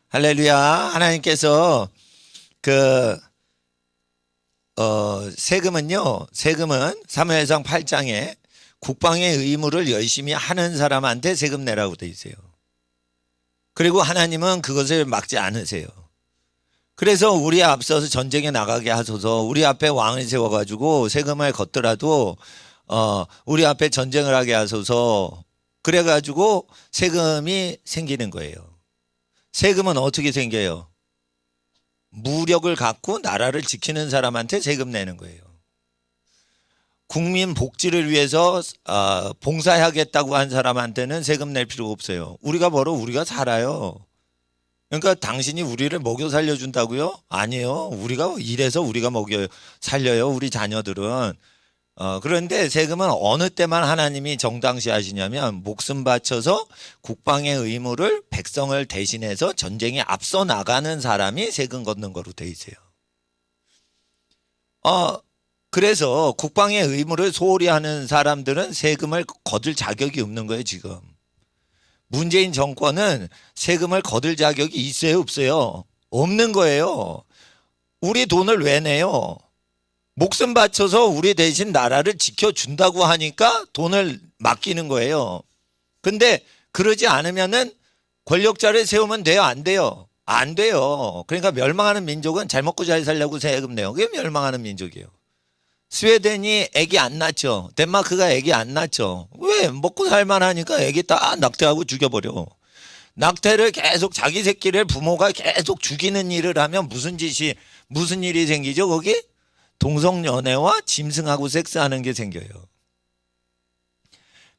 할렐루야. 하나님께서 그 세금은 사무엘상 8장에 국방의 의무를 열심히 하는 사람한테 세금 내라고 돼 있어요. 그리고 하나님은 그것을 막지 않으세요. 그래서 우리 앞서서 전쟁에 나가게 하소서. 우리 앞에 왕을 세워가지고 세금을 걷더라도 우리 앞에 전쟁을 하게 하소서. 그래가지고 세금이 생기는 거예요. 세금은 어떻게 생겨요? 무력을 갖고 나라를 지키는 사람한테 세금 내는 거예요. 국민 복지를 위해서 봉사하겠다고 한 사람한테는 세금 낼 필요가 없어요. 우리가 벌어 우리가 살아요. 그러니까 당신이 우리를 먹여 살려준다고요? 아니에요. 우리가 일해서 우리가 먹여 살려요. 우리 자녀들은. 그런데 세금은 어느 때만 하나님이 정당시 하시냐면 목숨 바쳐서 국방의 의무를 백성을 대신해서 전쟁에 앞서 나가는 사람이 세금 걷는 거로 돼 있어요. 그래서 국방의 의무를 소홀히 하는 사람들은 세금을 거둘 자격이 없는 거예요, 지금. 문재인 정권은 세금을 거둘 자격이 있어요, 없어요? 없는 거예요. 우리 돈을 왜 내요? 목숨 바쳐서 우리 대신 나라를 지켜준다고 하니까 돈을 맡기는 거예요. 근데 그러지 않으면은 권력자를 세우면 돼요, 안 돼요? 안 돼요. 그러니까 멸망하는 민족은 잘 먹고 잘 살려고 세금 내요. 그게 멸망하는 민족이에요. 스웨덴이 애기 안 낳죠. 덴마크가 애기 안 낳죠. 왜? 먹고 살만하니까 애기 다 낙태하고 죽여버려. 낙태를 계속 자기 새끼를 부모가 계속 죽이는 일을 하면 무슨 일이 생기죠, 거기? 동성연애와 짐승하고 섹스하는 게 생겨요.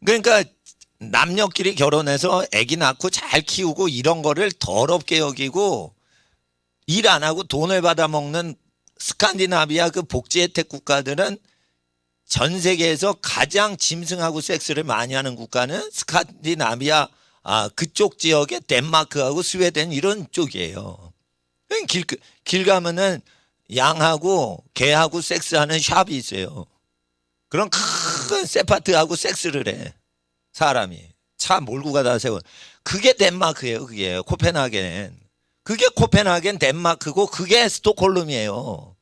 그러니까 남녀끼리 결혼해서 애기 낳고 잘 키우고 이런 거를 더럽게 여기고 일 안 하고 돈을 받아먹는 스칸디나비아 그 복지 혜택 국가들은 전 세계에서 가장 짐승하고 섹스를 많이 하는 국가는 스칸디나비아 그쪽 지역의 덴마크하고 스웨덴 이런 쪽이에요. 길 가면은 양하고 개하고 섹스하는 샵이 있어요. 그런 큰 세파트하고 섹스를 해. 사람이. 차 몰고 가다 세워. 그게 덴마크예요. 그게 코펜하겐. 그게 코펜하겐 덴마크고 그게 스톡홀름이에요.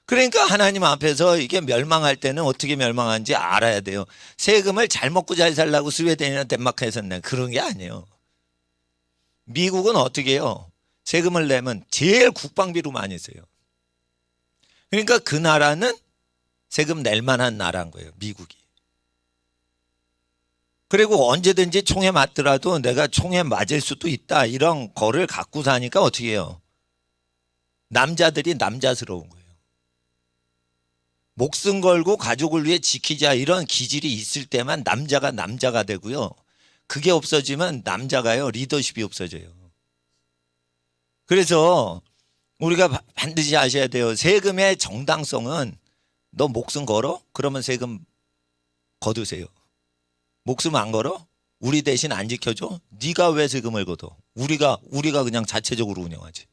그러니까 하나님 앞에서 이게 멸망할 때는 어떻게 멸망하는지 알아야 돼요. 세금을 잘 먹고 잘 살라고 스웨덴이나 덴마크에서 내 그런 게 아니에요. 미국은 어떻게 해요? 세금을 내면 제일 국방비로 많이 써요. 그러니까 그 나라는 세금 낼 만한 나라인 거예요. 미국이. 그리고 언제든지 총에 맞더라도 내가 총에 맞을 수도 있다. 이런 거를 갖고 사니까 어떻게 해요? 남자들이 남자스러운 거예요. 목숨 걸고 가족을 위해 지키자 이런 기질이 있을 때만 남자가 되고요. 그게 없어지면 남자가요. 리더십이 없어져요. 그래서 우리가 반드시 아셔야 돼요. 세금의 정당성은 너 목숨 걸어? 그러면 세금 거두세요. 목숨 안 걸어? 우리 대신 안 지켜줘? 네가 왜 세금을 걷어? 우리가 그냥 자체적으로 운영하지.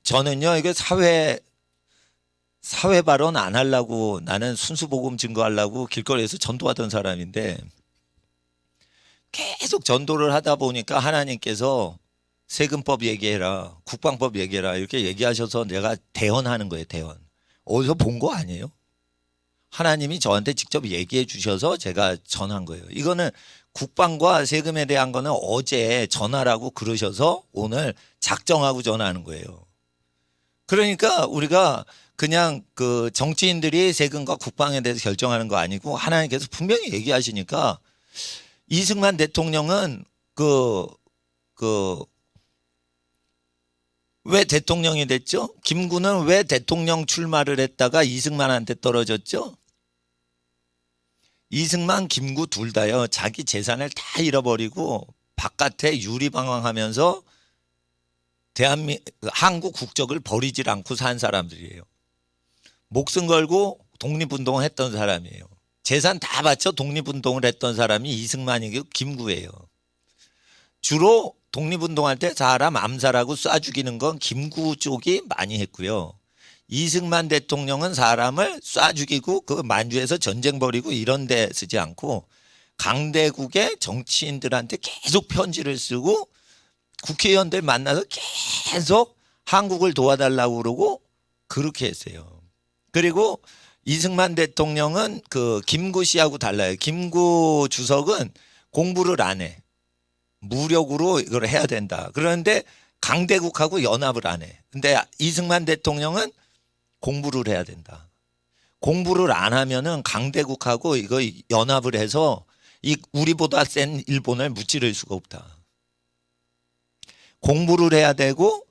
저는요 이게 사회 발언 안 하려고 나는 순수 복음 증거하려고 길거리에서 전도하던 사람인데 계속 전도를 하다 보니까 하나님께서 세금법 얘기해라, 국방법 얘기해라 이렇게 얘기하셔서 내가 대언하는 거예요. 대언. 어디서 본 거 아니에요? 하나님이 저한테 직접 얘기해 주셔서 제가 전한 거예요. 이거는 국방과 세금에 대한 거는 어제 전하라고 그러셔서 오늘 작정하고 전하는 거예요. 그러니까 우리가 그냥 그 정치인들이 세금과 국방에 대해서 결정하는 거 아니고 하나님께서 분명히 얘기하시니까 이승만 대통령은 왜 대통령이 됐죠? 김구는 왜 대통령 출마를 했다가 이승만한테 떨어졌죠? 이승만, 김구 둘 다요. 자기 재산을 다 잃어버리고 바깥에 유리방황하면서 한국 국적을 버리질 않고 산 사람들이에요. 목숨 걸고 독립운동을 했던 사람이에요. 재산 다 바쳐 독립운동을 했던 사람이 이승만이고 김구예요. 주로 독립운동할 때 사람 암살하고 쏴 죽이는 건 김구 쪽이 많이 했고요. 이승만 대통령은 사람을 쏴 죽이고 그 만주에서 전쟁 벌이고 이런 데 쓰지 않고 강대국의 정치인들한테 계속 편지를 쓰고 국회의원들 만나서 계속 한국을 도와달라고 그러고 그렇게 했어요. 그리고 이승만 대통령은 그 김구 씨하고 달라요. 김구 주석은 공부를 안 해. 무력으로 이걸 해야 된다. 그런데 강대국하고 연합을 안 해. 근데 이승만 대통령은 공부를 해야 된다. 공부를 안 하면은 강대국하고 이거 연합을 해서 이 우리보다 센 일본을 무찌를 수가 없다. 공부를 해야 되고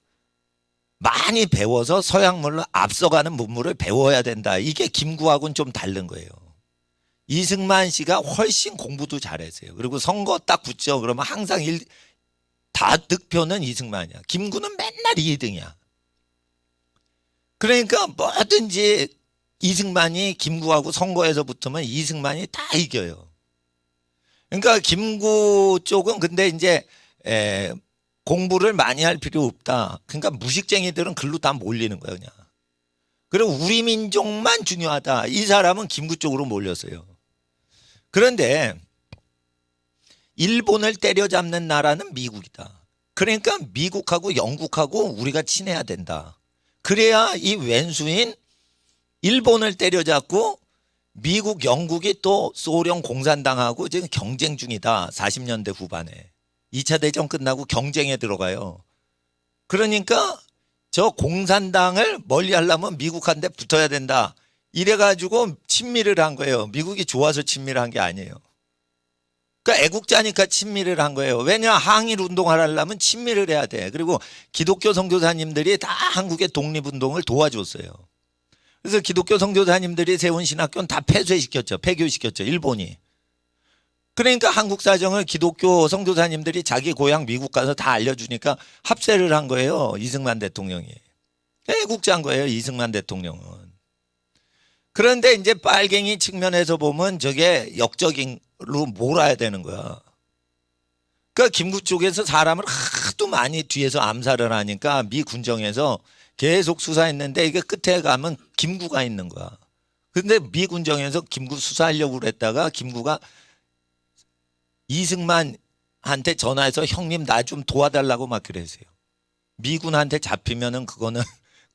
많이 배워서 서양물로 앞서가는 문물을 배워야 된다. 이게 김구하고는 좀 다른 거예요. 이승만 씨가 훨씬 공부도 잘했어요. 그리고 선거 딱 붙죠. 그러면 항상 다 득표는 이승만이야. 김구는 맨날 2등이야. 그러니까 뭐든지 이승만이 김구하고 선거에서 붙으면 이승만이 다 이겨요. 그러니까 김구 쪽은 근데 이제 공부를 많이 할 필요 없다. 그러니까 무식쟁이들은 글로 다 몰리는 거예요, 그냥. 그리고 우리 민족만 중요하다. 이 사람은 김구 쪽으로 몰렸어요. 그런데 일본을 때려잡는 나라는 미국이다. 그러니까 미국하고 영국하고 우리가 친해야 된다. 그래야 이 왼수인 일본을 때려잡고 미국, 영국이 또 소련 공산당하고 지금 경쟁 중이다. 40년대 후반에. 2차 대전 끝나고 경쟁에 들어가요. 그러니까 저 공산당을 멀리 하려면 미국한테 붙어야 된다. 이래가지고 친밀을 한 거예요. 미국이 좋아서 친밀을 한 게 아니에요. 그러니까 애국자니까 친밀을 한 거예요. 왜냐 항일 운동을 하려면 친밀을 해야 돼. 그리고 기독교 선교사님들이 다 한국의 독립운동을 도와줬어요. 그래서 기독교 선교사님들이 세운 신학교는 다 폐쇄시켰죠. 폐교시켰죠. 일본이. 그러니까 한국 사정을 기독교 선교사님들이 자기 고향 미국 가서 다 알려주니까 합세를 한 거예요. 이승만 대통령이. 애국자인 거예요. 이승만 대통령은. 그런데 이제 빨갱이 측면에서 보면 저게 역적으로 몰아야 되는 거야. 그러니까 김구 쪽에서 사람을 하도 많이 뒤에서 암살을 하니까 미 군정에서 계속 수사했는데 이게 끝에 가면 김구가 있는 거야. 근데 미 군정에서 김구 수사하려고 그랬다가 김구가 이승만한테 전화해서 형님 나 좀 도와달라고 막 그랬어요. 미군한테 잡히면은 그거는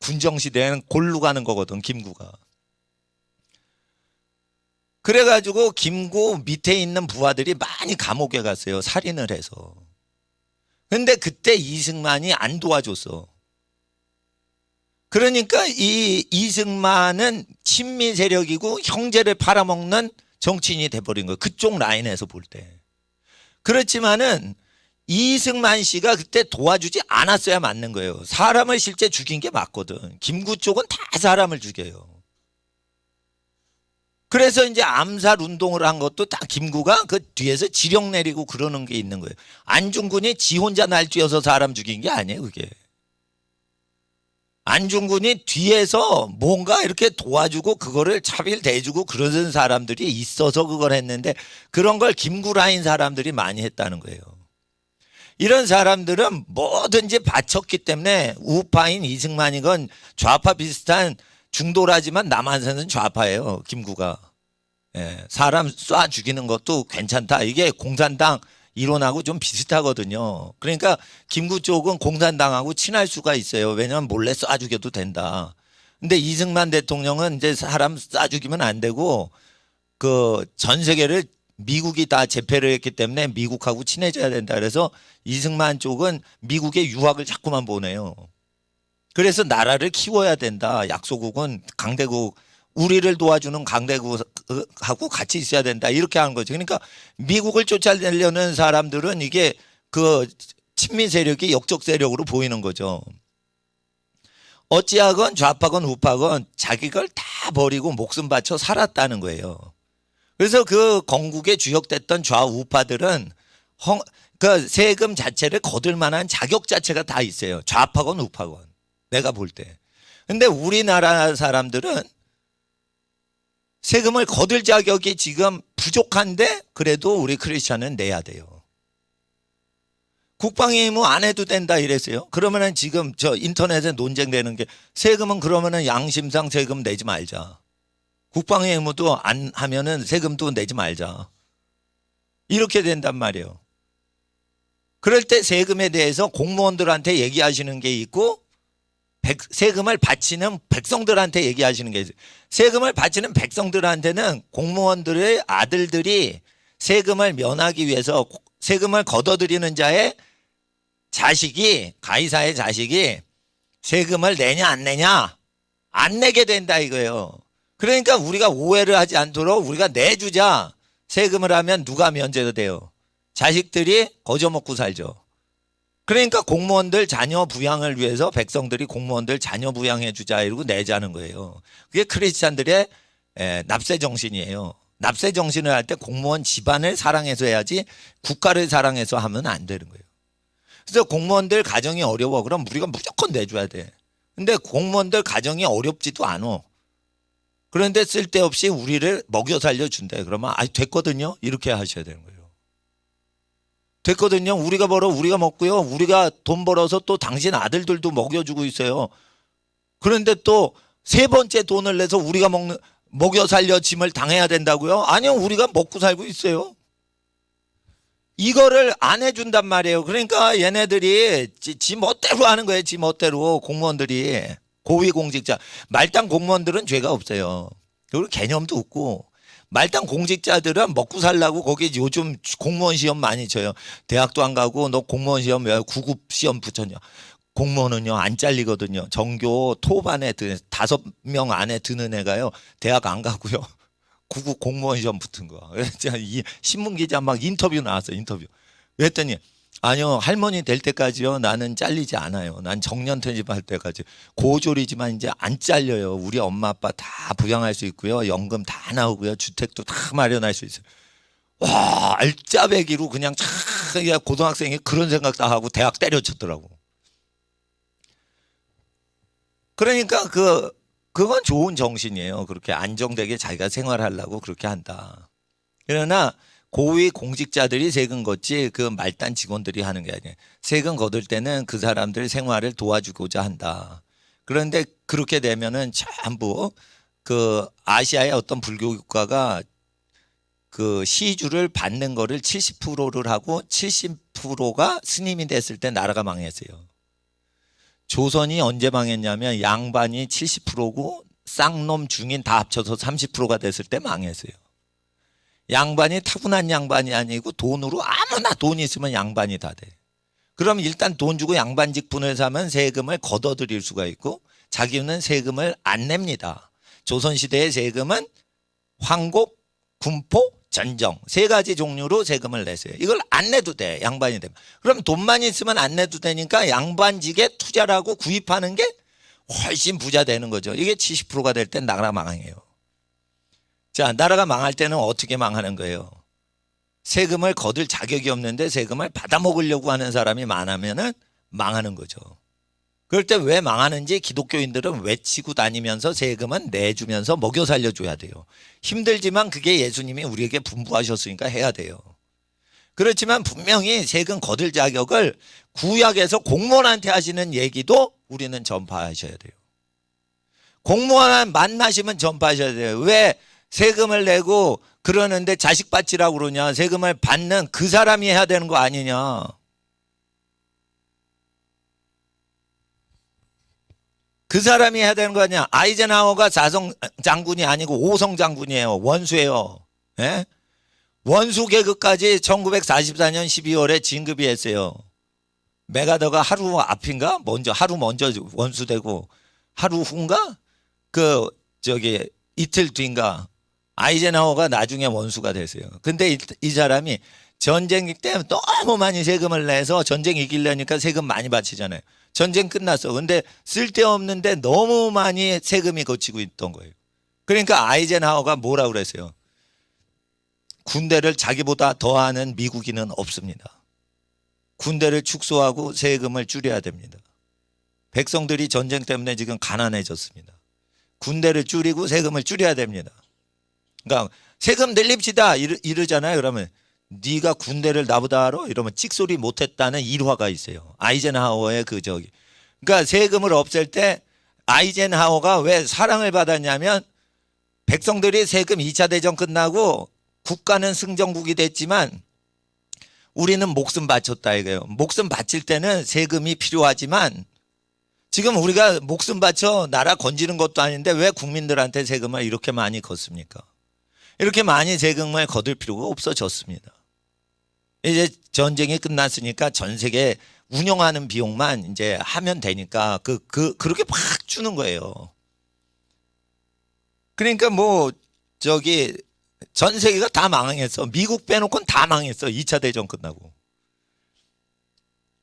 군정시대에는 골로 가는 거거든, 김구가. 그래가지고 김구 밑에 있는 부하들이 많이 감옥에 갔어요. 살인을 해서. 근데 그때 이승만이 안 도와줬어. 그러니까 이 이승만은 친미 세력이고 형제를 팔아먹는 정치인이 돼버린 거예요. 그쪽 라인에서 볼 때. 그렇지만은 이승만 씨가 그때 도와주지 않았어야 맞는 거예요. 사람을 실제 죽인 게 맞거든. 김구 쪽은 다 사람을 죽여요. 그래서 이제 암살 운동을 한 것도 다 김구가 그 뒤에서 지령 내리고 그러는 게 있는 거예요. 안중근이 지 혼자 날뛰어서 사람 죽인 게 아니에요, 그게. 안중근이 뒤에서 뭔가 이렇게 도와주고 그거를 차별대주고 그러는 사람들이 있어서 그걸 했는데 그런 걸 김구 라인 사람들이 많이 했다는 거예요. 이런 사람들은 뭐든지 바쳤기 때문에 우파인 이승만이건 좌파 비슷한 중도라지만 남한테는 좌파예요. 김구가. 예, 사람 쏴 죽이는 것도 괜찮다. 이게 공산당 이론하고 좀 비슷하거든요. 그러니까 김구 쪽은 공산당하고 친할 수가 있어요. 왜냐하면 몰래 쏴 죽여도 된다. 근데 이승만 대통령은 이제 사람 쏴 죽이면 안 되고 그 전 세계를 미국이 다 제패를 했기 때문에 미국하고 친해져야 된다. 그래서 이승만 쪽은 미국의 유학을 자꾸만 보내요. 그래서 나라를 키워야 된다. 약소국은 강대국, 우리를 도와주는 강대국하고 같이 있어야 된다. 이렇게 하는 거죠. 그러니까 미국을 쫓아내려는 사람들은 이게 그 친미 세력이 역적 세력으로 보이는 거죠. 어찌하건 좌파건 우파건 자기 걸 다 버리고 목숨 바쳐 살았다는 거예요. 그래서 그 건국에 주역됐던 좌우파들은 그 세금 자체를 거둘 만한 자격 자체가 다 있어요. 좌파건 우파건. 내가 볼 때. 근데 우리나라 사람들은 세금을 거둘 자격이 지금 부족한데 그래도 우리 크리스찬은 내야 돼요. 국방의 의무 안 해도 된다 이랬어요. 그러면은 지금 저 인터넷에 논쟁되는 게 세금은 그러면은 양심상 세금 내지 말자. 국방의 의무도 안 하면은 세금도 내지 말자. 이렇게 된단 말이에요. 그럴 때 세금에 대해서 공무원들한테 얘기하시는 게 있고 세금을 바치는 백성들한테 얘기하시는 게 있어요. 세금을 바치는 백성들한테는 공무원들의 아들들이 세금을 면하기 위해서 세금을 걷어들이는 자의 자식이, 가이사의 자식이 세금을 내냐 안 내냐, 안 내게 된다 이거예요. 그러니까 우리가 오해를 하지 않도록 우리가 내주자. 세금을 하면 누가 면제가 돼요? 자식들이 거저 먹고 살죠. 그러니까 공무원들 자녀 부양을 위해서 백성들이 공무원들 자녀 부양해 주자 이러고 내자는 거예요. 그게 크리스찬들의 납세 정신이에요. 납세 정신을 할 때 공무원 집안을 사랑해서 해야지 국가를 사랑해서 하면 안 되는 거예요. 그래서 공무원들 가정이 어려워. 그럼 우리가 무조건 내줘야 돼. 근데 공무원들 가정이 어렵지도 않아. 그런데 쓸데없이 우리를 먹여 살려준대. 그러면 됐거든요. 이렇게 하셔야 되는 거예요. 됐거든요. 우리가 벌어 우리가 먹고요. 우리가 돈 벌어서 또 당신 아들들도 먹여주고 있어요. 그런데 또 세 번째 돈을 내서 우리가 먹여 살려 짐을 당해야 된다고요? 아니요. 우리가 먹고 살고 있어요. 이거를 안 해준단 말이에요. 그러니까 얘네들이 지 멋대로 하는 거예요. 지 멋대로 공무원들이. 고위공직자. 말단 공무원들은 죄가 없어요. 그리고 개념도 없고. 말단 공직자들은 먹고 살라고 거기 요즘 공무원 시험 많이 쳐요. 대학도 안 가고 너 공무원 시험 왜 9급 시험 붙였냐. 공무원은요 안 잘리거든요. 전교 토반에 5명 안에 드는 애가요 대학 안 가고요 9급 공무원 시험 붙은 거. 그래서 이 신문 기자 막 인터뷰 나왔어요. 인터뷰. 그랬더니 아니요 할머니 될 때까지요 나는 잘리지 않아요. 난 정년 퇴직할 때까지 고졸이지만 이제 안 잘려요. 우리 엄마 아빠 다 부양할 수 있고요. 연금 다 나오고요. 주택도 다 마련할 수 있어요. 와 알짜배기로 그냥 참 고등학생이 그런 생각 다 하고 대학 때려쳤더라고. 그러니까 그건 좋은 정신이에요. 그렇게 안정되게 자기가 생활하려고 그렇게 한다. 그러나 고위 공직자들이 세금 걷지 그 말단 직원들이 하는 게 아니에요. 세금 거둘 때는 그 사람들 생활을 도와주고자 한다. 그런데 그렇게 되면은 전부 그 아시아의 어떤 불교 국가가 그 시주를 받는 거를 70%를 하고 70%가 스님이 됐을 때 나라가 망했어요. 조선이 언제 망했냐면 양반이 70%고 쌍놈 중인 다 합쳐서 30%가 됐을 때 망했어요. 양반이 타고난 양반이 아니고 돈으로 아무나 돈 있으면 양반이 다 돼. 그럼 일단 돈 주고 양반 직분을 사면 세금을 걷어들일 수가 있고 자기는 세금을 안 냅니다. 조선시대의 세금은 황곡, 군포, 전정 세 가지 종류로 세금을 냈어요. 이걸 안 내도 돼. 양반이 되면. 그럼 돈만 있으면 안 내도 되니까 양반직에 투자를 하고 구입하는 게 훨씬 부자 되는 거죠. 이게 70%가 될 땐 나라 망해요. 자, 나라가 망할 때는 어떻게 망하는 거예요? 세금을 거둘 자격이 없는데 세금을 받아먹으려고 하는 사람이 많으면은 망하는 거죠. 그럴 때 왜 망하는지 기독교인들은 외치고 다니면서 세금은 내주면서 먹여 살려줘야 돼요. 힘들지만 그게 예수님이 우리에게 분부하셨으니까 해야 돼요. 그렇지만 분명히 세금 거둘 자격을 구약에서 공무원한테 하시는 얘기도 우리는 전파하셔야 돼요. 공무원 만나시면 전파하셔야 돼요. 왜 세금을 내고 그러는데 자식 받치라고 그러냐. 세금을 받는 그 사람이 해야 되는 거 아니냐. 그 사람이 해야 되는 거 아니야. 아이젠하워가 4성 장군이 아니고 5성 장군이에요. 원수예요. 예? 원수 계급까지 1944년 12월에 진급이 했어요. 메가더가 하루 앞인가? 하루 먼저 원수되고 하루 후인가? 이틀 뒤인가? 아이젠하워가 나중에 원수가 됐어요. 근데 이 사람이 전쟁 때 너무 많이 세금을 내서 전쟁 이기려니까 세금 많이 바치잖아요. 전쟁 끝났어. 근데 쓸데없는데 너무 많이 세금이 거치고 있던 거예요. 그러니까 아이젠하워가 뭐라고 그랬어요? 군대를 자기보다 더하는 미국인은 없습니다. 군대를 축소하고 세금을 줄여야 됩니다. 백성들이 전쟁 때문에 지금 가난해졌습니다. 군대를 줄이고 세금을 줄여야 됩니다. 그러니까 세금 늘립시다 이러잖아요. 그러면 네가 군대를 나보다 알아? 이러면 찍소리 못했다는 일화가 있어요. 아이젠하워의 그러니까 세금을 없앨 때 아이젠하워가 왜 사랑을 받았냐면 백성들이 세금 2차 대전 끝나고 국가는 승전국이 됐지만 우리는 목숨 바쳤다 이거예요. 목숨 바칠 때는 세금이 필요하지만 지금 우리가 목숨 바쳐 나라 건지는 것도 아닌데 왜 국민들한테 세금을 이렇게 많이 걷습니까? 이렇게 많이 세금을 거둘 필요가 없어졌습니다. 이제 전쟁이 끝났으니까 전 세계 운영하는 비용만 이제 하면 되니까 그렇게 팍 주는 거예요. 그러니까 뭐 저기 전 세계가 다 망했어. 미국 빼놓고는 다 망했어. 2차 대전 끝나고.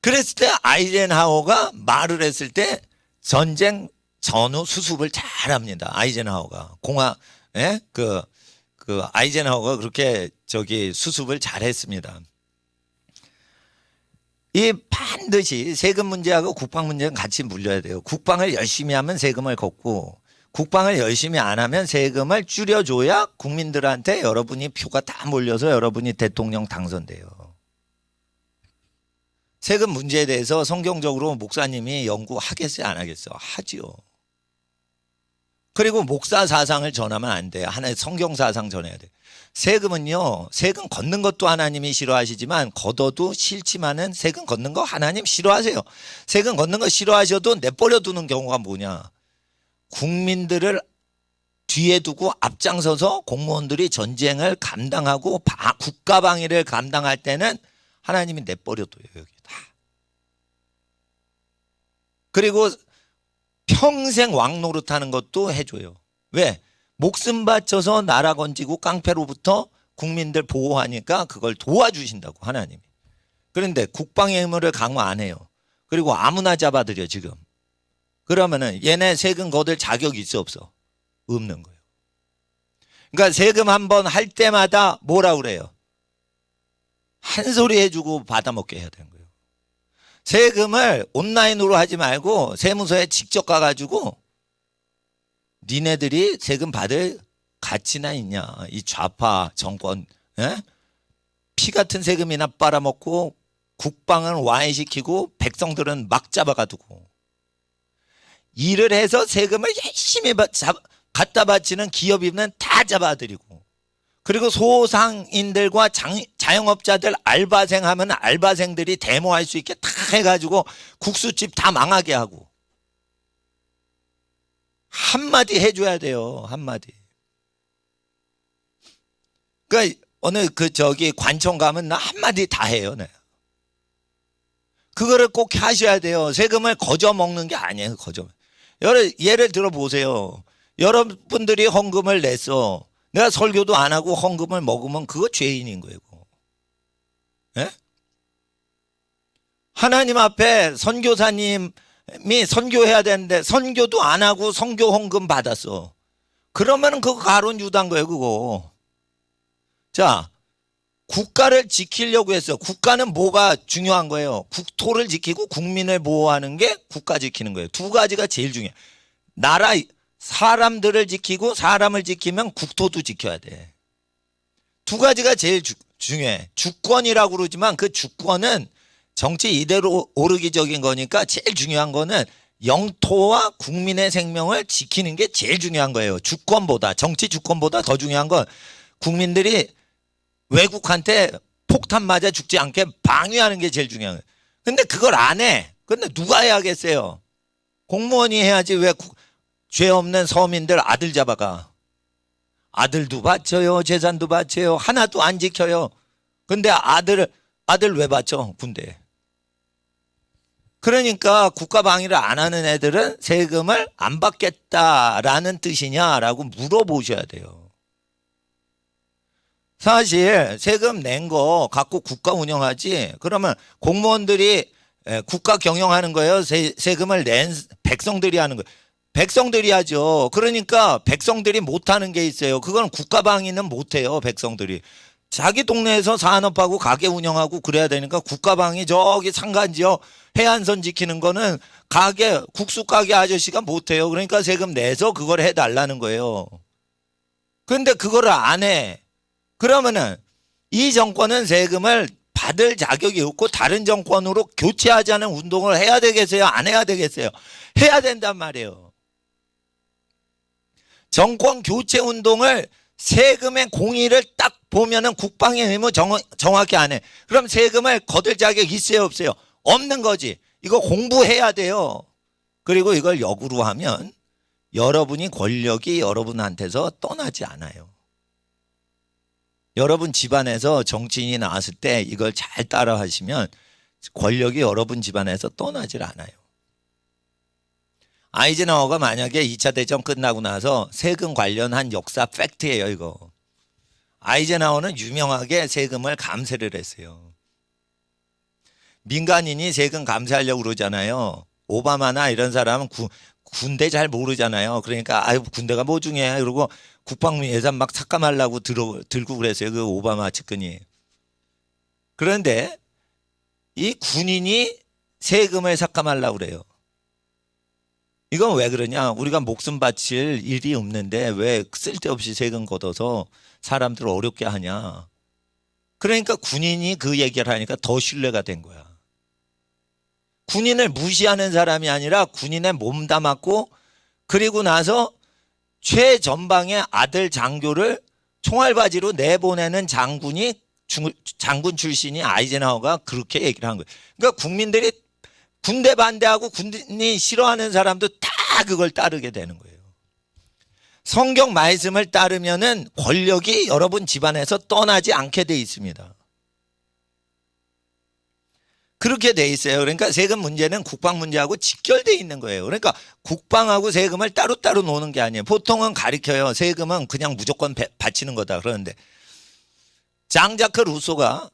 그랬을 때 아이젠하워가 말을 했을 때 전쟁 전후 수습을 잘합니다. 아이젠하워가 아이젠하워가 그렇게 저기 수습을 잘했습니다. 이 반드시 세금 문제하고 국방 문제는 같이 물려야 돼요. 국방을 열심히 하면 세금을 걷고 국방을 열심히 안 하면 세금을 줄여줘야 국민들한테 여러분이 표가 다 몰려서 여러분이 대통령 당선돼요. 세금 문제에 대해서 성경적으로 목사님이 연구하겠어요? 안 하겠어요? 하지요. 그리고 목사 사상을 전하면 안 돼요. 하나의 성경 사상 전해야 돼요. 세금은요, 세금 걷는 것도 하나님이 싫어하시지만 걷어도 싫지만은 세금 걷는 거 하나님 싫어하세요. 세금 걷는 거 싫어하셔도 내버려 두는 경우가 뭐냐? 국민들을 뒤에 두고 앞장서서 공무원들이 전쟁을 감당하고 국가 방위를 감당할 때는 하나님이 내버려 둬요. 여기 다. 그리고 평생 왕노릇하는 것도 해줘요. 왜? 목숨 바쳐서 나라 건지고 깡패로부터 국민들 보호하니까 그걸 도와주신다고 하나님이. 그런데 국방의 의무를 강화 안 해요. 그리고 아무나 잡아들여 지금. 그러면은 얘네 세금 거둘 자격이 있어 없어? 없는 거예요. 그러니까 세금 한번 할 때마다 뭐라 그래요? 한 소리 해주고 받아먹게 해야 되는 거예요. 세금을 온라인으로 하지 말고 세무서에 직접 가가지고 니네들이 세금 받을 가치나 있냐. 이 좌파 정권 피 같은 세금이나 빨아먹고 국방은 와해시키고 백성들은 막 잡아가두고 일을 해서 세금을 열심히 갖다 바치는 기업이면 다 잡아들이고 그리고 소상인들과 자영업자들 알바생 하면 알바생들이 데모할 수 있게 다 해가지고 국수집 다 망하게 하고 한마디 해줘야 돼요. 한마디. 그러니까 어느 관청 가면 나 한마디 다 해요. 네. 그거를 꼭 하셔야 돼요. 세금을 거저 먹는 게 아니에요. 거저. 예를 들어 보세요. 여러분들이 헌금을 냈어. 내가 설교도 안 하고 헌금을 먹으면 그거 죄인인 거예요. 예? 하나님 앞에 선교사님이 선교해야 되는데 선교도 안 하고 선교 헌금 받았어. 그러면 그거 가론 유다인 거예요. 그거. 자, 국가를 지키려고 했어. 국가는 뭐가 중요한 거예요? 국토를 지키고 국민을 보호하는 게 국가 지키는 거예요. 두 가지가 제일 중요해. 나라 사람들을 지키고 사람을 지키면 국토도 지켜야 돼. 두 가지가 제일 중요해. 주권이라고 그러지만 그 주권은 정치 이데올로기적인 거니까 제일 중요한 거는 영토와 국민의 생명을 지키는 게 제일 중요한 거예요. 주권보다, 정치 주권보다 더 중요한 건 국민들이 외국한테 폭탄 맞아 죽지 않게 방위하는 게 제일 중요한 거예요. 근데 그걸 안 해. 근데 누가 해야겠어요? 공무원이 해야지. 왜 죄 없는 서민들 아들 잡아가. 아들도 바쳐요. 재산도 바쳐요. 하나도 안 지켜요. 근데 아들 왜 바쳐? 군대에. 그러니까 국가 방위를 안 하는 애들은 세금을 안 받겠다라는 뜻이냐라고 물어보셔야 돼요. 사실 세금 낸 거 갖고 국가 운영하지. 그러면 공무원들이 국가 경영하는 거예요. 세금을 낸 백성들이 하는 거예요. 백성들이 하죠. 그러니까 백성들이 못하는 게 있어요. 그건 국가 방위는 못해요. 백성들이. 자기 동네에서 산업하고 가게 운영하고 그래야 되니까 국가 방위 저기 산간지역 해안선 지키는 거는 국수 가게 아저씨가 못해요. 그러니까 세금 내서 그걸 해달라는 거예요. 그런데 그거를 안 해. 그러면은 이 정권은 세금을 받을 자격이 없고 다른 정권으로 교체하자는 운동을 해야 되겠어요? 안 해야 되겠어요? 해야 된단 말이에요. 정권 교체 운동을 세금의 공의를 딱 보면은 국방의 의무 정확히 안 해. 그럼 세금을 거둘 자격 있어요, 없어요? 없는 거지. 이거 공부해야 돼요. 그리고 이걸 역으로 하면 여러분이 권력이 여러분한테서 떠나지 않아요. 여러분 집안에서 정치인이 나왔을 때 이걸 잘 따라 하시면 권력이 여러분 집안에서 떠나질 않아요. 아이젠하워가 만약에 2차 대전 끝나고 나서 세금 관련한 역사 팩트예요, 이거. 아이젠하워는 유명하게 세금을 감세를 했어요. 민간인이 세금 감세하려고 그러잖아요. 오바마나 이런 사람은 군대 잘 모르잖아요. 그러니까 아유 군대가 뭐 중요해 그러고 국방부 예산 막 삭감하려고 들고 그랬어요. 그 오바마 측근이. 그런데 이 군인이 세금을 삭감하려고 그래요. 이건 왜 그러냐? 우리가 목숨 바칠 일이 없는데 왜 쓸데없이 세금 걷어서 사람들을 어렵게 하냐? 그러니까 군인이 그 얘기를 하니까 더 신뢰가 된 거야. 군인을 무시하는 사람이 아니라 군인의 몸담았고 그리고 나서 최전방의 아들 장교를 총알바지로 내보내는 장군이 장군 출신이 아이젠하워가 그렇게 얘기를 한 거예요. 그러니까 국민들이 군대 반대하고 군인이 싫어하는 사람도 다 그걸 따르게 되는 거예요. 성경 말씀을 따르면은 권력이 여러분 집안에서 떠나지 않게 돼 있습니다. 그렇게 돼 있어요. 그러니까 세금 문제는 국방 문제하고 직결돼 있는 거예요. 그러니까 국방하고 세금을 따로따로 노는 게 아니에요. 보통은 가리켜요. 세금은 그냥 무조건 바치는 거다. 그러는데 장자크 루소가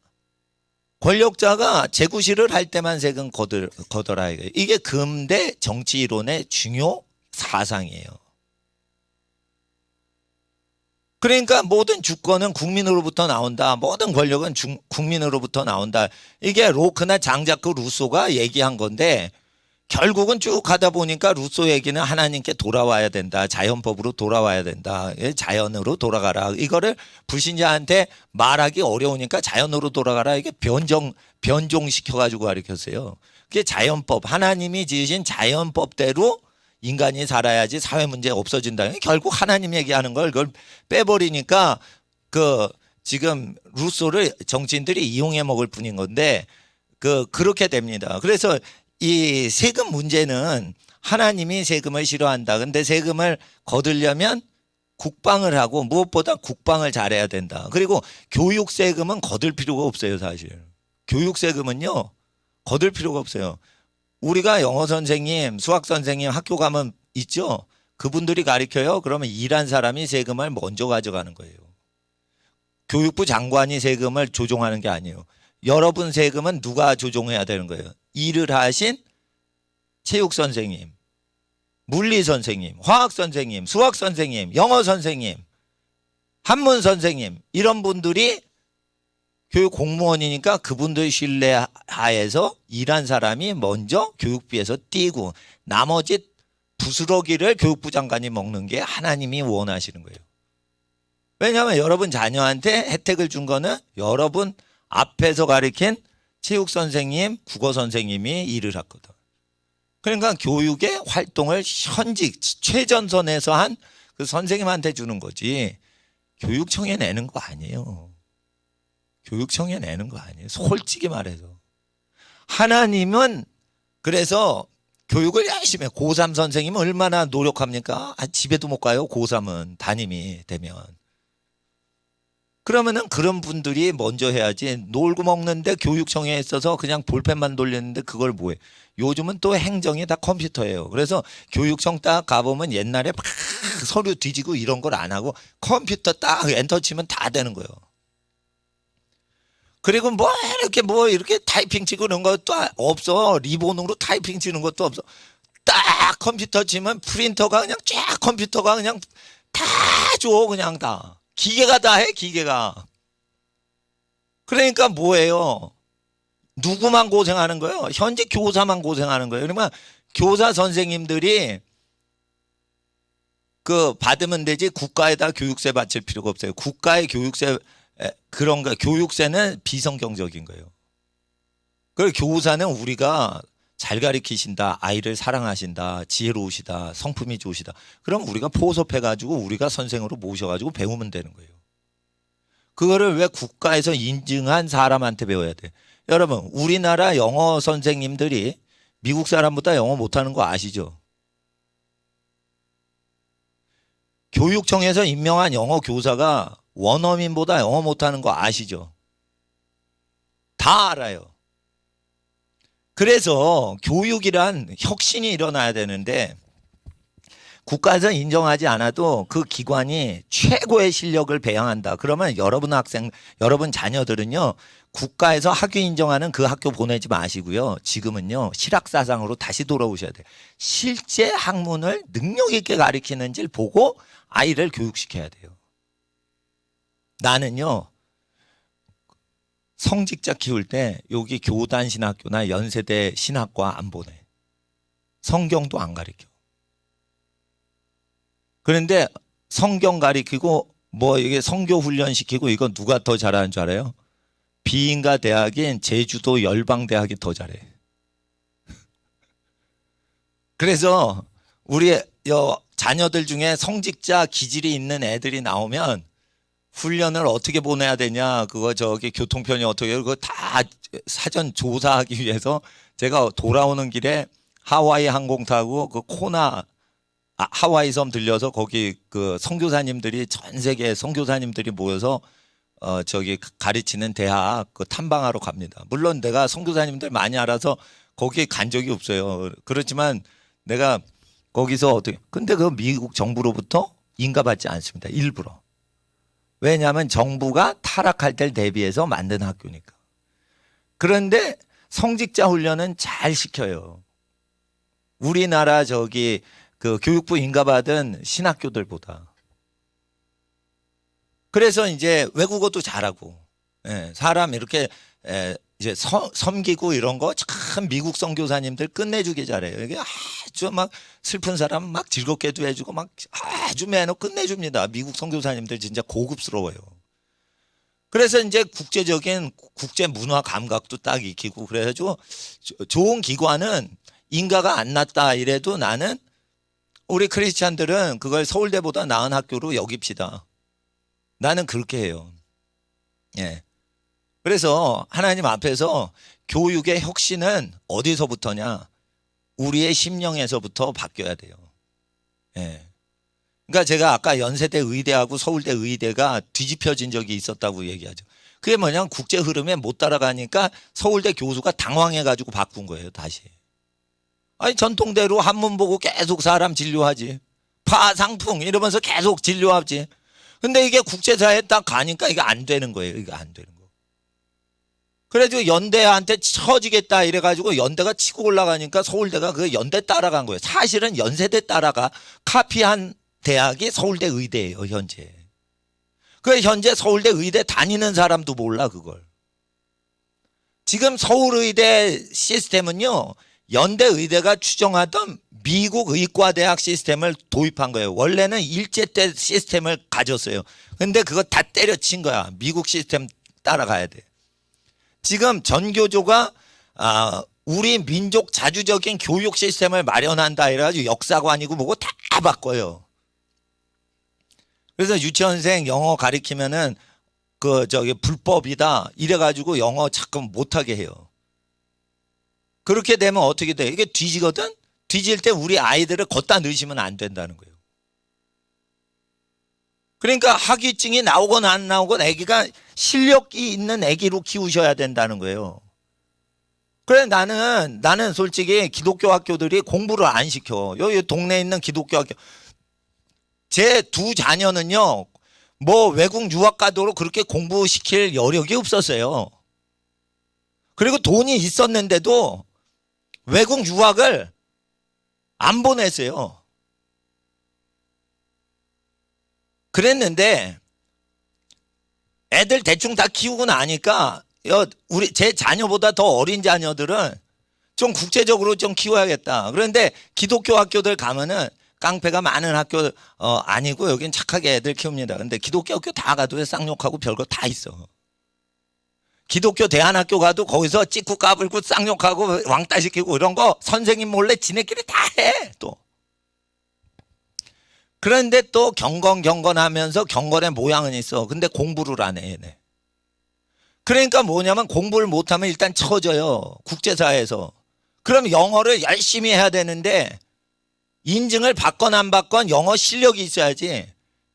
권력자가 재구시를 할 때만 세금 거둬라. 이게 근대 정치 이론의 중요 사상이에요. 그러니까 모든 주권은 국민으로부터 나온다. 모든 권력은 국민으로부터 나온다. 이게 로크나 장자크 루소가 얘기한 건데 결국은 쭉 가다 보니까 루소 얘기는 하나님께 돌아와야 된다. 자연법으로 돌아와야 된다. 자연으로 돌아가라. 이거를 불신자한테 말하기 어려우니까 자연으로 돌아가라. 이게 변종시켜가지고 가르쳤어요. 그게 자연법. 하나님이 지으신 자연법대로 인간이 살아야지 사회 문제 없어진다. 결국 하나님 얘기하는 걸 그걸 빼버리니까 지금 루소를 정치인들이 이용해 먹을 뿐인 건데 그렇게 됩니다. 그래서 이 세금 문제는 하나님이 세금을 싫어한다. 근데 세금을 거두려면 국방을 하고 무엇보다 국방을 잘해야 된다. 그리고 교육 세금은 거둘 필요가 없어요, 사실. 교육 세금은요, 거둘 필요가 없어요. 우리가 영어 선생님, 수학 선생님 학교 가면 있죠? 그분들이 가르쳐요. 그러면 일한 사람이 세금을 먼저 가져가는 거예요. 교육부 장관이 세금을 조종하는 게 아니에요. 여러분 세금은 누가 조종해야 되는 거예요? 일을 하신 체육 선생님, 물리 선생님, 화학 선생님, 수학 선생님, 영어 선생님, 한문 선생님 이런 분들이 교육 공무원이니까 그분들 신뢰하에서 일한 사람이 먼저 교육비에서 띄고 나머지 부스러기를 교육부 장관이 먹는 게 하나님이 원하시는 거예요. 왜냐하면 여러분 자녀한테 혜택을 준 거는 여러분 앞에서 가르친 체육 선생님, 국어 선생님이 일을 했거든. 그러니까 교육의 활동을 현직 최전선에서 한 그 선생님한테 주는 거지 교육청에 내는 거 아니에요. 교육청에 내는 거 아니에요. 솔직히 말해서. 하나님은 그래서 교육을 열심히 해요. 고3 선생님은 얼마나 노력합니까? 집에도 못 가요. 고3은 담임이 되면. 그러면은 그런 분들이 먼저 해야지. 놀고 먹는데 교육청에 있어서 그냥 볼펜만 돌렸는데 그걸 뭐해. 요즘은 또 행정이 다 컴퓨터예요. 그래서 교육청 딱 가보면 옛날에 막 서류 뒤지고 이런 걸 안 하고 컴퓨터 딱 엔터 치면 다 되는 거예요. 그리고 이렇게 타이핑 치고 그런 것도 없어. 리본으로 타이핑 치는 것도 없어. 딱 컴퓨터 치면 프린터가 그냥 쫙 컴퓨터가 그냥 다 줘. 그냥 다. 기계가 다 해, 기계가. 그러니까 뭐예요? 누구만 고생하는 거예요? 현재 교사만 고생하는 거예요. 그러면 교사 선생님들이 받으면 되지 국가에다 교육세 바칠 필요가 없어요. 국가의 교육세 그런 거 교육세는 비성경적인 거예요. 그리고 교사는 우리가 잘 가르치신다, 아이를 사랑하신다, 지혜로우시다, 성품이 좋으시다. 그럼 우리가 포섭해가지고 우리가 선생으로 모셔가지고 배우면 되는 거예요. 그거를 왜 국가에서 인증한 사람한테 배워야 돼? 여러분, 우리나라 영어 선생님들이 미국 사람보다 영어 못하는 거 아시죠? 교육청에서 임명한 영어 교사가 원어민보다 영어 못하는 거 아시죠? 다 알아요. 그래서 교육이란 혁신이 일어나야 되는데 국가에서 인정하지 않아도 그 기관이 최고의 실력을 배양한다. 그러면 여러분 자녀들은요, 국가에서 학위 인정하는 그 학교 보내지 마시고요. 지금은요, 실학사상으로 다시 돌아오셔야 돼요. 실제 학문을 능력 있게 가르치는지를 보고 아이를 교육시켜야 돼요. 나는요, 성직자 키울 때 여기 교단 신학교나 연세대 신학과 안 보내. 성경도 안 가르쳐. 그런데 성경 가리키고 뭐 이게 성교 훈련 시키고 이건 누가 더 잘하는 줄 알아요? 비인가 대학인 제주도 열방대학이 더 잘해. 그래서 우리 자녀들 중에 성직자 기질이 있는 애들이 나오면 훈련을 어떻게 보내야 되냐, 그거 저기 교통편이 어떻게, 그거 다 사전 조사하기 위해서 제가 돌아오는 길에 하와이 항공 타고 그 코나 하와이 섬 들려서 거기 그 선교사님들이 전 세계 선교사님들이 모여서 저기 가르치는 대학 그 탐방하러 갑니다. 물론 내가 선교사님들 많이 알아서 거기 간 적이 없어요. 그렇지만 내가 거기서 어떻게, 근데 그 미국 정부로부터 인가받지 않습니다. 일부러. 왜냐하면 정부가 타락할 때를 대비해서 만든 학교니까. 그런데 성직자 훈련은 잘 시켜요. 우리나라 저기 그 교육부 인가받은 신학교들보다. 그래서 이제 외국어도 잘하고, 사람 이렇게 이제 섬기고 이런 거 참 미국 선교사님들 끝내주게 잘해요. 이게 아주 막 슬픈 사람 막 즐겁게도 해주고 막 아주 매너 끝내줍니다. 미국 선교사님들 진짜 고급스러워요. 그래서 이제 국제적인 국제 문화 감각도 딱 익히고 그래가지고 좋은 기관은 인가가 안 났다 이래도 나는 우리 크리스찬들은 그걸 서울대보다 나은 학교로 여깁시다. 나는 그렇게 해요. 예. 그래서 하나님 앞에서 교육의 혁신은 어디서부터냐? 우리의 심령에서부터 바뀌어야 돼요. 예. 그러니까 제가 아까 연세대 의대하고 서울대 의대가 뒤집혀진 적이 있었다고 얘기하죠. 그게 뭐냐면 국제 흐름에 못 따라가니까 서울대 교수가 당황해가지고 바꾼 거예요, 다시. 아니 전통대로 한문 보고 계속 사람 진료하지. 파상풍 이러면서 계속 진료하지. 근데 이게 국제사회에 딱 가니까 이게 안 되는 거예요. 이게 안 되는 거. 그래가지고 연대한테 처지겠다 이래가지고 연대가 치고 올라가니까 서울대가 그 연대 따라간 거예요. 사실은 연세대 따라가 카피한 대학이 서울대 의대예요, 현재. 그 현재 서울대 의대 다니는 사람도 몰라, 그걸. 지금 서울의대 시스템은요, 연대 의대가 추정하던 미국 의과대학 시스템을 도입한 거예요. 원래는 일제때 시스템을 가졌어요. 근데 그거 다 때려친 거야. 미국 시스템 따라가야 돼. 지금 전교조가 우리 민족 자주적인 교육 시스템을 마련한다 이래가지고 역사관이고 뭐고 다 바꿔요. 그래서 유치원생 영어 가리키면은 그 저기 불법이다 이래가지고 영어 자꾸 못하게 해요. 그렇게 되면 어떻게 돼? 이게 뒤지거든? 뒤질 때 우리 아이들을 걷다 넣으시면 안 된다는 거예요. 그러니까 학위증이 나오건 안 나오건 아기가 실력이 있는 아기로 키우셔야 된다는 거예요. 그래 나는 솔직히 기독교 학교들이 공부를 안 시켜. 여기 동네에 있는 기독교 학교. 제 두 자녀는요. 뭐 외국 유학 가도록 그렇게 공부시킬 여력이 없었어요. 그리고 돈이 있었는데도 외국 유학을 안 보냈어요. 그랬는데 애들 대충 다 키우고 나니까 제 자녀보다 더 어린 자녀들은 좀 국제적으로 좀 키워야겠다. 그런데 기독교 학교들 가면은 깡패가 많은 학교 아니고 여긴 착하게 애들 키웁니다. 근데 기독교 학교 다 가도 쌍욕하고 별거 다 있어. 기독교 대안학교 가도 거기서 찍고 까불고 쌍욕하고 왕따 시키고 이런 거 선생님 몰래 지네끼리 다 해. 또 그런데 또 경건하면서 경건의 모양은 있어. 근데 공부를 안 해, 얘네. 그러니까 뭐냐면 공부를 못하면 일단 처져요. 국제사회에서. 그럼 영어를 열심히 해야 되는데 인증을 받건 안 받건 영어 실력이 있어야지.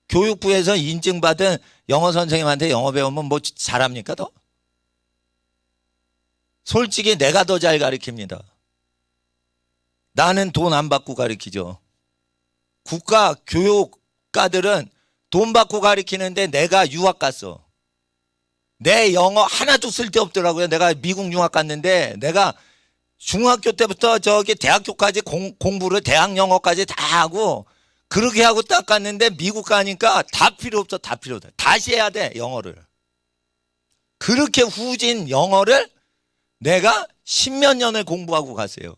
교육부에서 인증받은 영어 선생님한테 영어 배우면 뭐 잘합니까 더? 솔직히 내가 더 잘 가르칩니다. 나는 돈 안 받고 가르치죠. 국가 교육가들은 돈 받고 가르치는데 내가 유학 갔어. 내 영어 하나도 쓸데없더라고요. 내가 미국 유학 갔는데 내가 중학교 때부터 저기 대학교까지 공부를 대학 영어까지 다 하고 그렇게 하고 딱 갔는데 미국 가니까 다 필요 없어. 다 필요 없어. 다시 해야 돼 영어를. 그렇게 후진 영어를 내가 십몇 년을 공부하고 갔어요.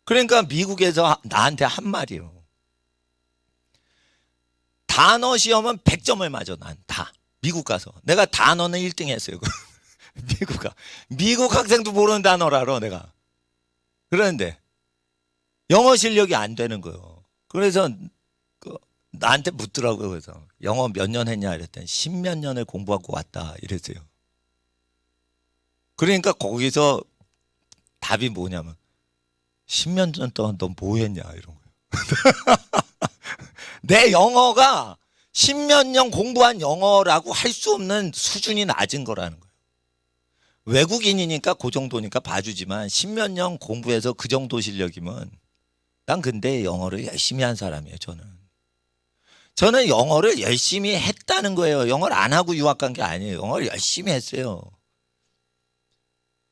그러니까 미국에서 나한테 한 말이요. 단어 시험은 100점을 맞아. 난 다. 미국 가서. 내가 단어는 1등 했어요. 미국 학생도 모르는 단어라로 내가. 그런데 영어 실력이 안 되는 거예요. 그래서 나한테 묻더라고요. 그래서 영어 몇 년 했냐 이랬더니 10몇 년을 공부하고 왔다 이랬어요. 그러니까 거기서 답이 뭐냐면 10몇 년 동안 너 뭐 했냐 이런 거예요. 내 영어가 10몇 년 공부한 영어라고 할 수 없는 수준이 낮은 거라는 거예요. 외국인이니까 그 정도니까 봐주지만 10몇 년 공부해서 그 정도 실력이면 난 근데 영어를 열심히 한 사람이에요. 저는 영어를 열심히 했다는 거예요. 영어를 안 하고 유학 간 게 아니에요. 영어를 열심히 했어요.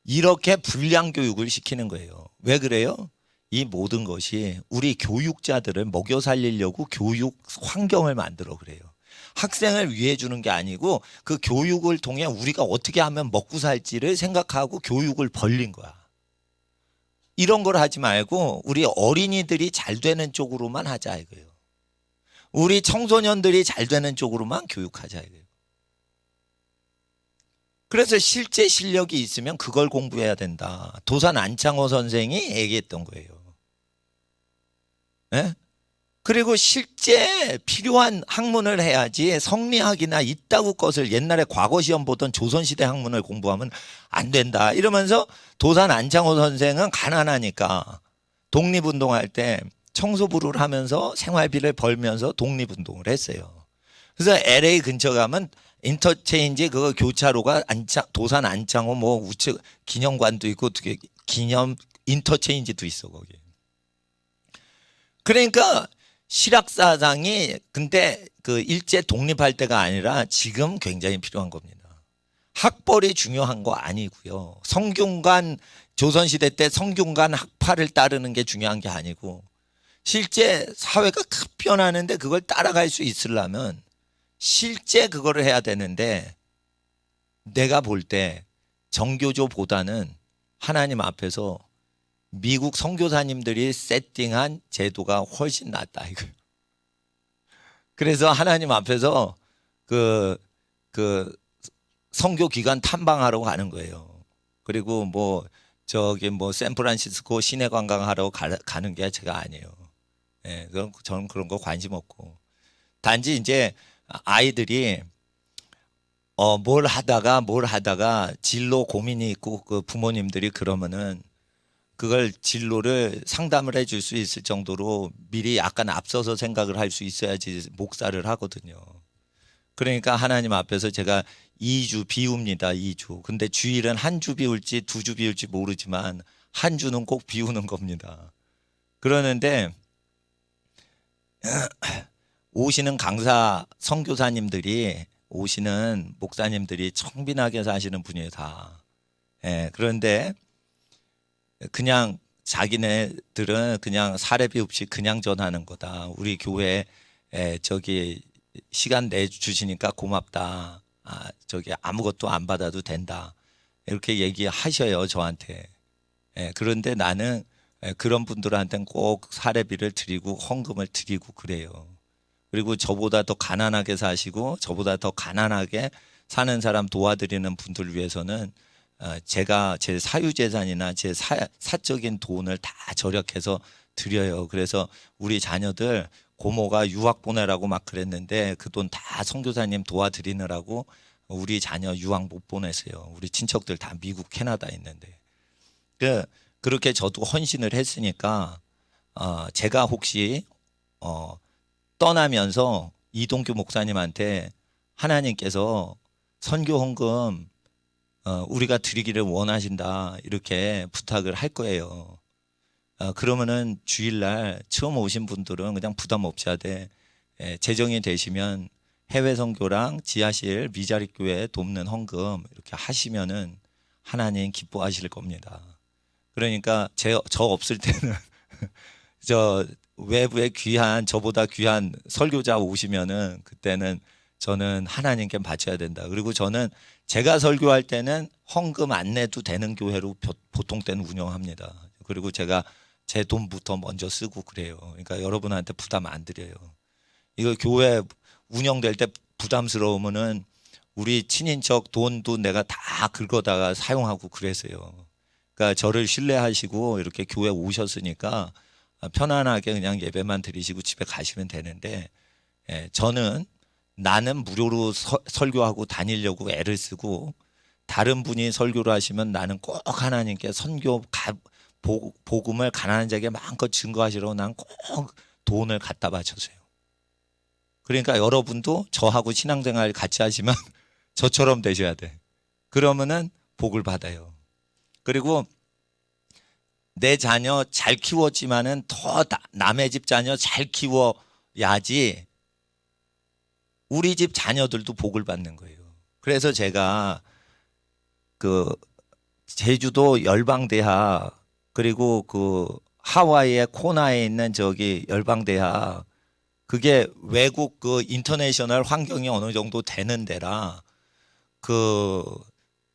이렇게 불량 교육을 시키는 거예요. 왜 그래요? 이 모든 것이 우리 교육자들을 먹여 살리려고 교육 환경을 만들어 그래요. 학생을 위해 주는 게 아니고 그 교육을 통해 우리가 어떻게 하면 먹고 살지를 생각하고 교육을 벌린 거야. 이런 걸 하지 말고 우리 어린이들이 잘 되는 쪽으로만 하자 이거예요. 우리 청소년들이 잘 되는 쪽으로만 교육하자 이거예요. 그래서 실제 실력이 있으면 그걸 공부해야 된다. 도산 안창호 선생이 얘기했던 거예요. 네? 그리고 실제 필요한 학문을 해야지 성리학이나 이따구 것을 옛날에 과거 시험 보던 조선시대 학문을 공부하면 안 된다. 이러면서 도산 안창호 선생은 가난하니까 독립운동할 때 청소부를 하면서 생활비를 벌면서 독립운동을 했어요. 그래서 LA 근처 가면 인터체인지 그거 교차로가 도산 안창호 뭐 우측 기념관도 있고 기념 인터체인지도 있어 거기. 그러니까 실학사상이 근데 그 일제 독립할 때가 아니라 지금 굉장히 필요한 겁니다. 학벌이 중요한 거 아니고요. 성균관 조선시대 때 성균관 학파를 따르는 게 중요한 게 아니고 실제 사회가 급변하는데 그걸 따라갈 수 있으려면 실제 그거를 해야 되는데 내가 볼 때 정교조보다는 하나님 앞에서 미국 선교사님들이 세팅한 제도가 훨씬 낫다 이거예요. 그래서 하나님 앞에서 그 선교기관 탐방하러 가는 거예요. 그리고 뭐 샌프란시스코 시내 관광하러 가는 게 제가 아니에요. 예, 저는 그런 거 관심 없고 단지 이제 아이들이 뭘 하다가 진로 고민이 있고 그 부모님들이 그러면은 그걸 진로를 상담을 해줄 수 있을 정도로 미리 약간 앞서서 생각을 할 수 있어야지 목사를 하거든요. 그러니까 하나님 앞에서 제가 2주 비웁니다. 2주. 근데 주일은 한 주 비울지 2주 비울지 모르지만 한 주는 꼭 비우는 겁니다. 그러는데 오시는 강사 선교사님들이 오시는 목사님들이 청빈하게 사시는 분이에요 다. 예, 그런데 그냥 자기네들은 그냥 사례비 없이 그냥 전하는 거다. 우리 교회에 저기 시간 내주시니까 고맙다. 저기 아무것도 안 받아도 된다. 이렇게 얘기하셔요 저한테. 그런데 나는 그런 분들한테는 꼭 사례비를 드리고 헌금을 드리고 그래요. 그리고 저보다 더 가난하게 사시고 저보다 더 가난하게 사는 사람 도와드리는 분들 위해서는 제가 제 사유재산이나 제 사적인 돈을 다 절약해서 드려요. 그래서 우리 자녀들 고모가 유학 보내라고 막 그랬는데 그 돈 다 선교사님 도와드리느라고 우리 자녀 유학 못 보냈어요. 우리 친척들 다 미국, 캐나다 있는데. 그 그렇게 저도 헌신을 했으니까 제가 혹시 어, 떠나면서 이동규 목사님한테 하나님께서 선교 헌금 우리가 드리기를 원하신다 이렇게 부탁을 할 거예요. 그러면은 주일날 처음 오신 분들은 그냥 부담 없이 하되 재정이 되시면 해외 선교랑 지하실 미자립 교회 돕는 헌금 이렇게 하시면은 하나님 기뻐하실 겁니다. 그러니까 저 없을 때는 저 외부에 귀한 저보다 귀한 설교자 오시면은 그때는 저는 하나님께 바쳐야 된다. 그리고 저는 제가 설교할 때는 헌금 안 내도 되는 교회로 보통 때는 운영합니다. 그리고 제가 제 돈부터 먼저 쓰고 그래요. 그러니까 여러분한테 부담 안 드려요. 이거 교회 운영될 때 부담스러우면은 우리 친인척 돈도 내가 다 긁어다가 사용하고 그랬어요. 그러니까 저를 신뢰하시고 이렇게 교회 오셨으니까 편안하게 그냥 예배만 드리시고 집에 가시면 되는데 저는 나는 무료로 설교하고 다니려고 애를 쓰고 다른 분이 설교를 하시면 나는 꼭 하나님께 복음을 가난한 자에게 마음껏 증거하시라고 난 꼭 돈을 갖다 바쳤어요. 그러니까 여러분도 저하고 신앙생활 같이 하시면 저처럼 되셔야 돼. 그러면은 복을 받아요. 그리고 내 자녀 잘 키웠지만은 더 남의 집 자녀 잘 키워야지 우리 집 자녀들도 복을 받는 거예요. 그래서 제가 그 제주도 열방대학 그리고 그 하와이의 코나에 있는 저기 열방대학 그게 외국 그 인터내셔널 환경이 어느 정도 되는 데라 그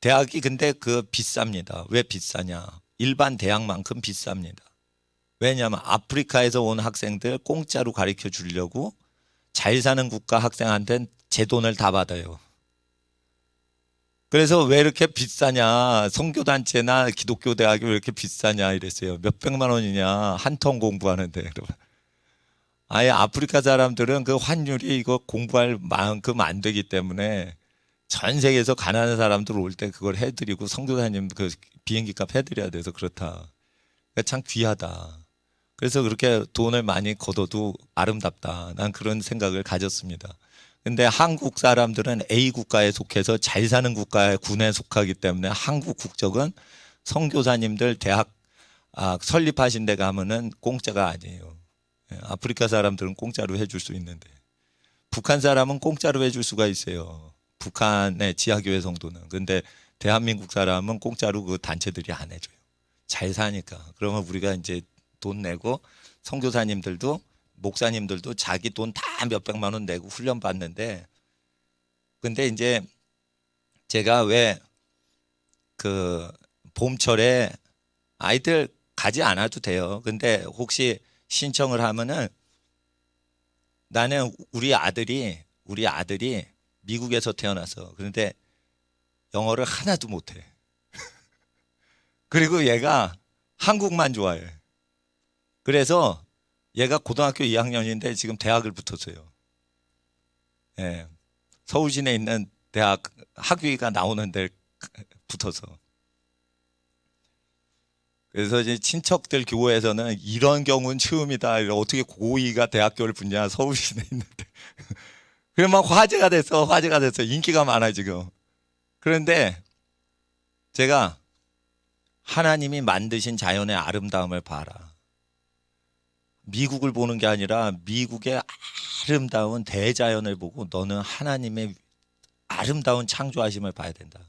대학이 근데 그 비쌉니다. 왜 비싸냐? 일반 대학만큼 비쌉니다. 왜냐하면 아프리카에서 온 학생들 공짜로 가르쳐 주려고 잘 사는 국가 학생한테는 제 돈을 다 받아요. 그래서 왜 이렇게 비싸냐? 선교단체나 기독교 대학이 왜 이렇게 비싸냐 이랬어요. 몇백만 원이냐? 한 턴 공부하는데. 아예 아프리카 사람들은 그 환율이 이거 공부할 만큼 안 되기 때문에 전 세계에서 가난한 사람들 올 때 그걸 해드리고 선교사님 그 비행기 값 해드려야 돼서 그렇다. 그러니까 참 귀하다. 그래서 그렇게 돈을 많이 걷어도 아름답다. 난 그런 생각을 가졌습니다. 근데 한국 사람들은 A 국가에 속해서 잘 사는 국가의 군에 속하기 때문에 한국 국적은 선교사님들 대학 설립하신 데 가면은 공짜가 아니에요. 아프리카 사람들은 공짜로 해줄 수 있는데 북한 사람은 공짜로 해줄 수가 있어요. 북한의 지하교회 성도는. 근데 대한민국 사람은 공짜로 그 단체들이 안 해줘요. 잘 사니까. 그러면 우리가 이제 돈 내고 선교사님들도 목사님들도 자기 돈 다 몇백만 원 내고 훈련 받는데 근데 이제 제가 왜 그 봄철에 아이들 가지 않아도 돼요. 근데 혹시 신청을 하면은 나는 우리 아들이 미국에서 태어났어. 그런데 영어를 하나도 못해. 그리고 얘가 한국만 좋아해. 그래서 얘가 고등학교 2학년인데 지금 대학을 붙었어요. 예. 서울 시내에 있는 대학 학위가 나오는 데 붙어서. 그래서 이제 친척들 교회에서는 이런 경우는 처음이다. 어떻게 고2가 대학교를 붙냐 서울 시내에 있는데. 그러면 화제가 됐어. 인기가 많아 지금. 그런데 제가 하나님이 만드신 자연의 아름다움을 봐라. 미국을 보는 게 아니라 미국의 아름다운 대자연을 보고 너는 하나님의 아름다운 창조하심을 봐야 된다.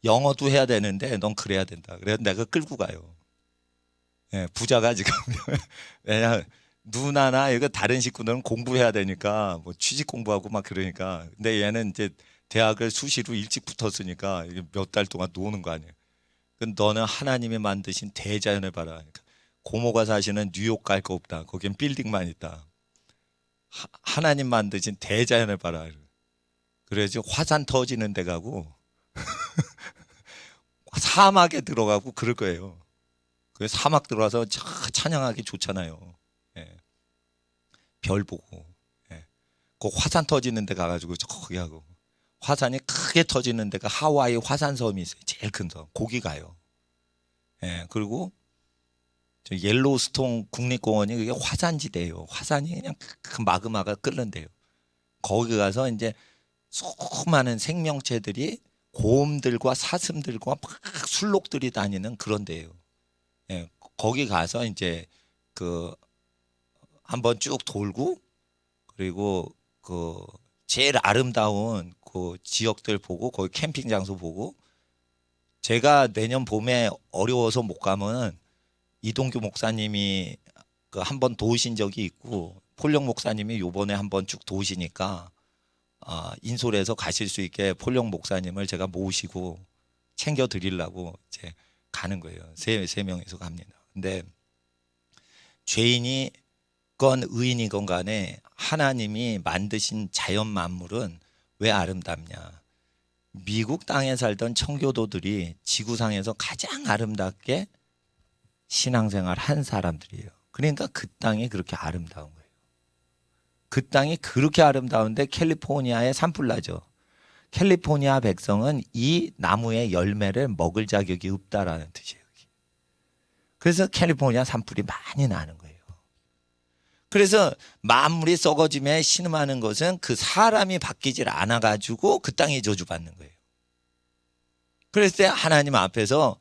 영어도 해야 되는데 넌 그래야 된다. 그래서 내가 끌고 가요. 예, 부자가 지금 왜냐 누나나 이거 다른 식구들은 공부해야 되니까 뭐 취직 공부하고 막 그러니까 근데 얘는 이제 대학을 수시로 일찍 붙었으니까 몇 달 동안 노는 거 아니에요. 그 너는 하나님이 만드신 대자연을 봐라. 그러니까 고모가 사시는 뉴욕 갈 거 없다. 거긴 빌딩만 있다. 하나님 만드신 대자연을 봐라. 그래야지 화산 터지는 데 가고 사막에 들어가고 그럴 거예요. 그 사막 들어가서 찬양하기 좋잖아요. 예. 별 보고. 예. 그 화산 터지는 데 가가지고 거기 하고. 화산이 크게 터지는 데가 하와이 화산섬이 있어요. 제일 큰 섬. 거기 가요. 예. 그리고 저 옐로우스톤 국립공원이 그게 화산지대예요. 화산이 그냥 큰 마그마가 끓는데요. 거기 가서 이제 수많은 생명체들이 곰들과 사슴들과 막 술록들이 다니는 그런 데예요. 예, 거기 가서 이제 그 한번 쭉 돌고 그리고 그 제일 아름다운 그 지역들 보고 거기 캠핑 장소 보고 제가 내년 봄에 어려워서 못 가면 이동규 목사님이 그 한번 도우신 적이 있고 폴령 목사님이 요번에 한번 쭉 도우시니까 인솔에서 가실 수 있게 폴령 목사님을 제가 모시고 챙겨 드리려고 이제 가는 거예요. 세 명이서 갑니다. 근데 죄인이건 의인이건 간에 하나님이 만드신 자연 만물은 왜 아름답냐? 미국 땅에 살던 청교도들이 지구상에서 가장 아름답게 신앙생활 한 사람들이에요. 그러니까 그 땅이 그렇게 아름다운 거예요. 그 땅이 그렇게 아름다운데 캘리포니아에 산불 나죠. 캘리포니아 백성은 이 나무의 열매를 먹을 자격이 없다라는 뜻이에요. 그래서 캘리포니아 산불이 많이 나는 거예요. 그래서 만물이 썩어짐에 신음하는 것은 그 사람이 바뀌질 않아가지고 그 땅이 저주받는 거예요. 그랬을 때 하나님 앞에서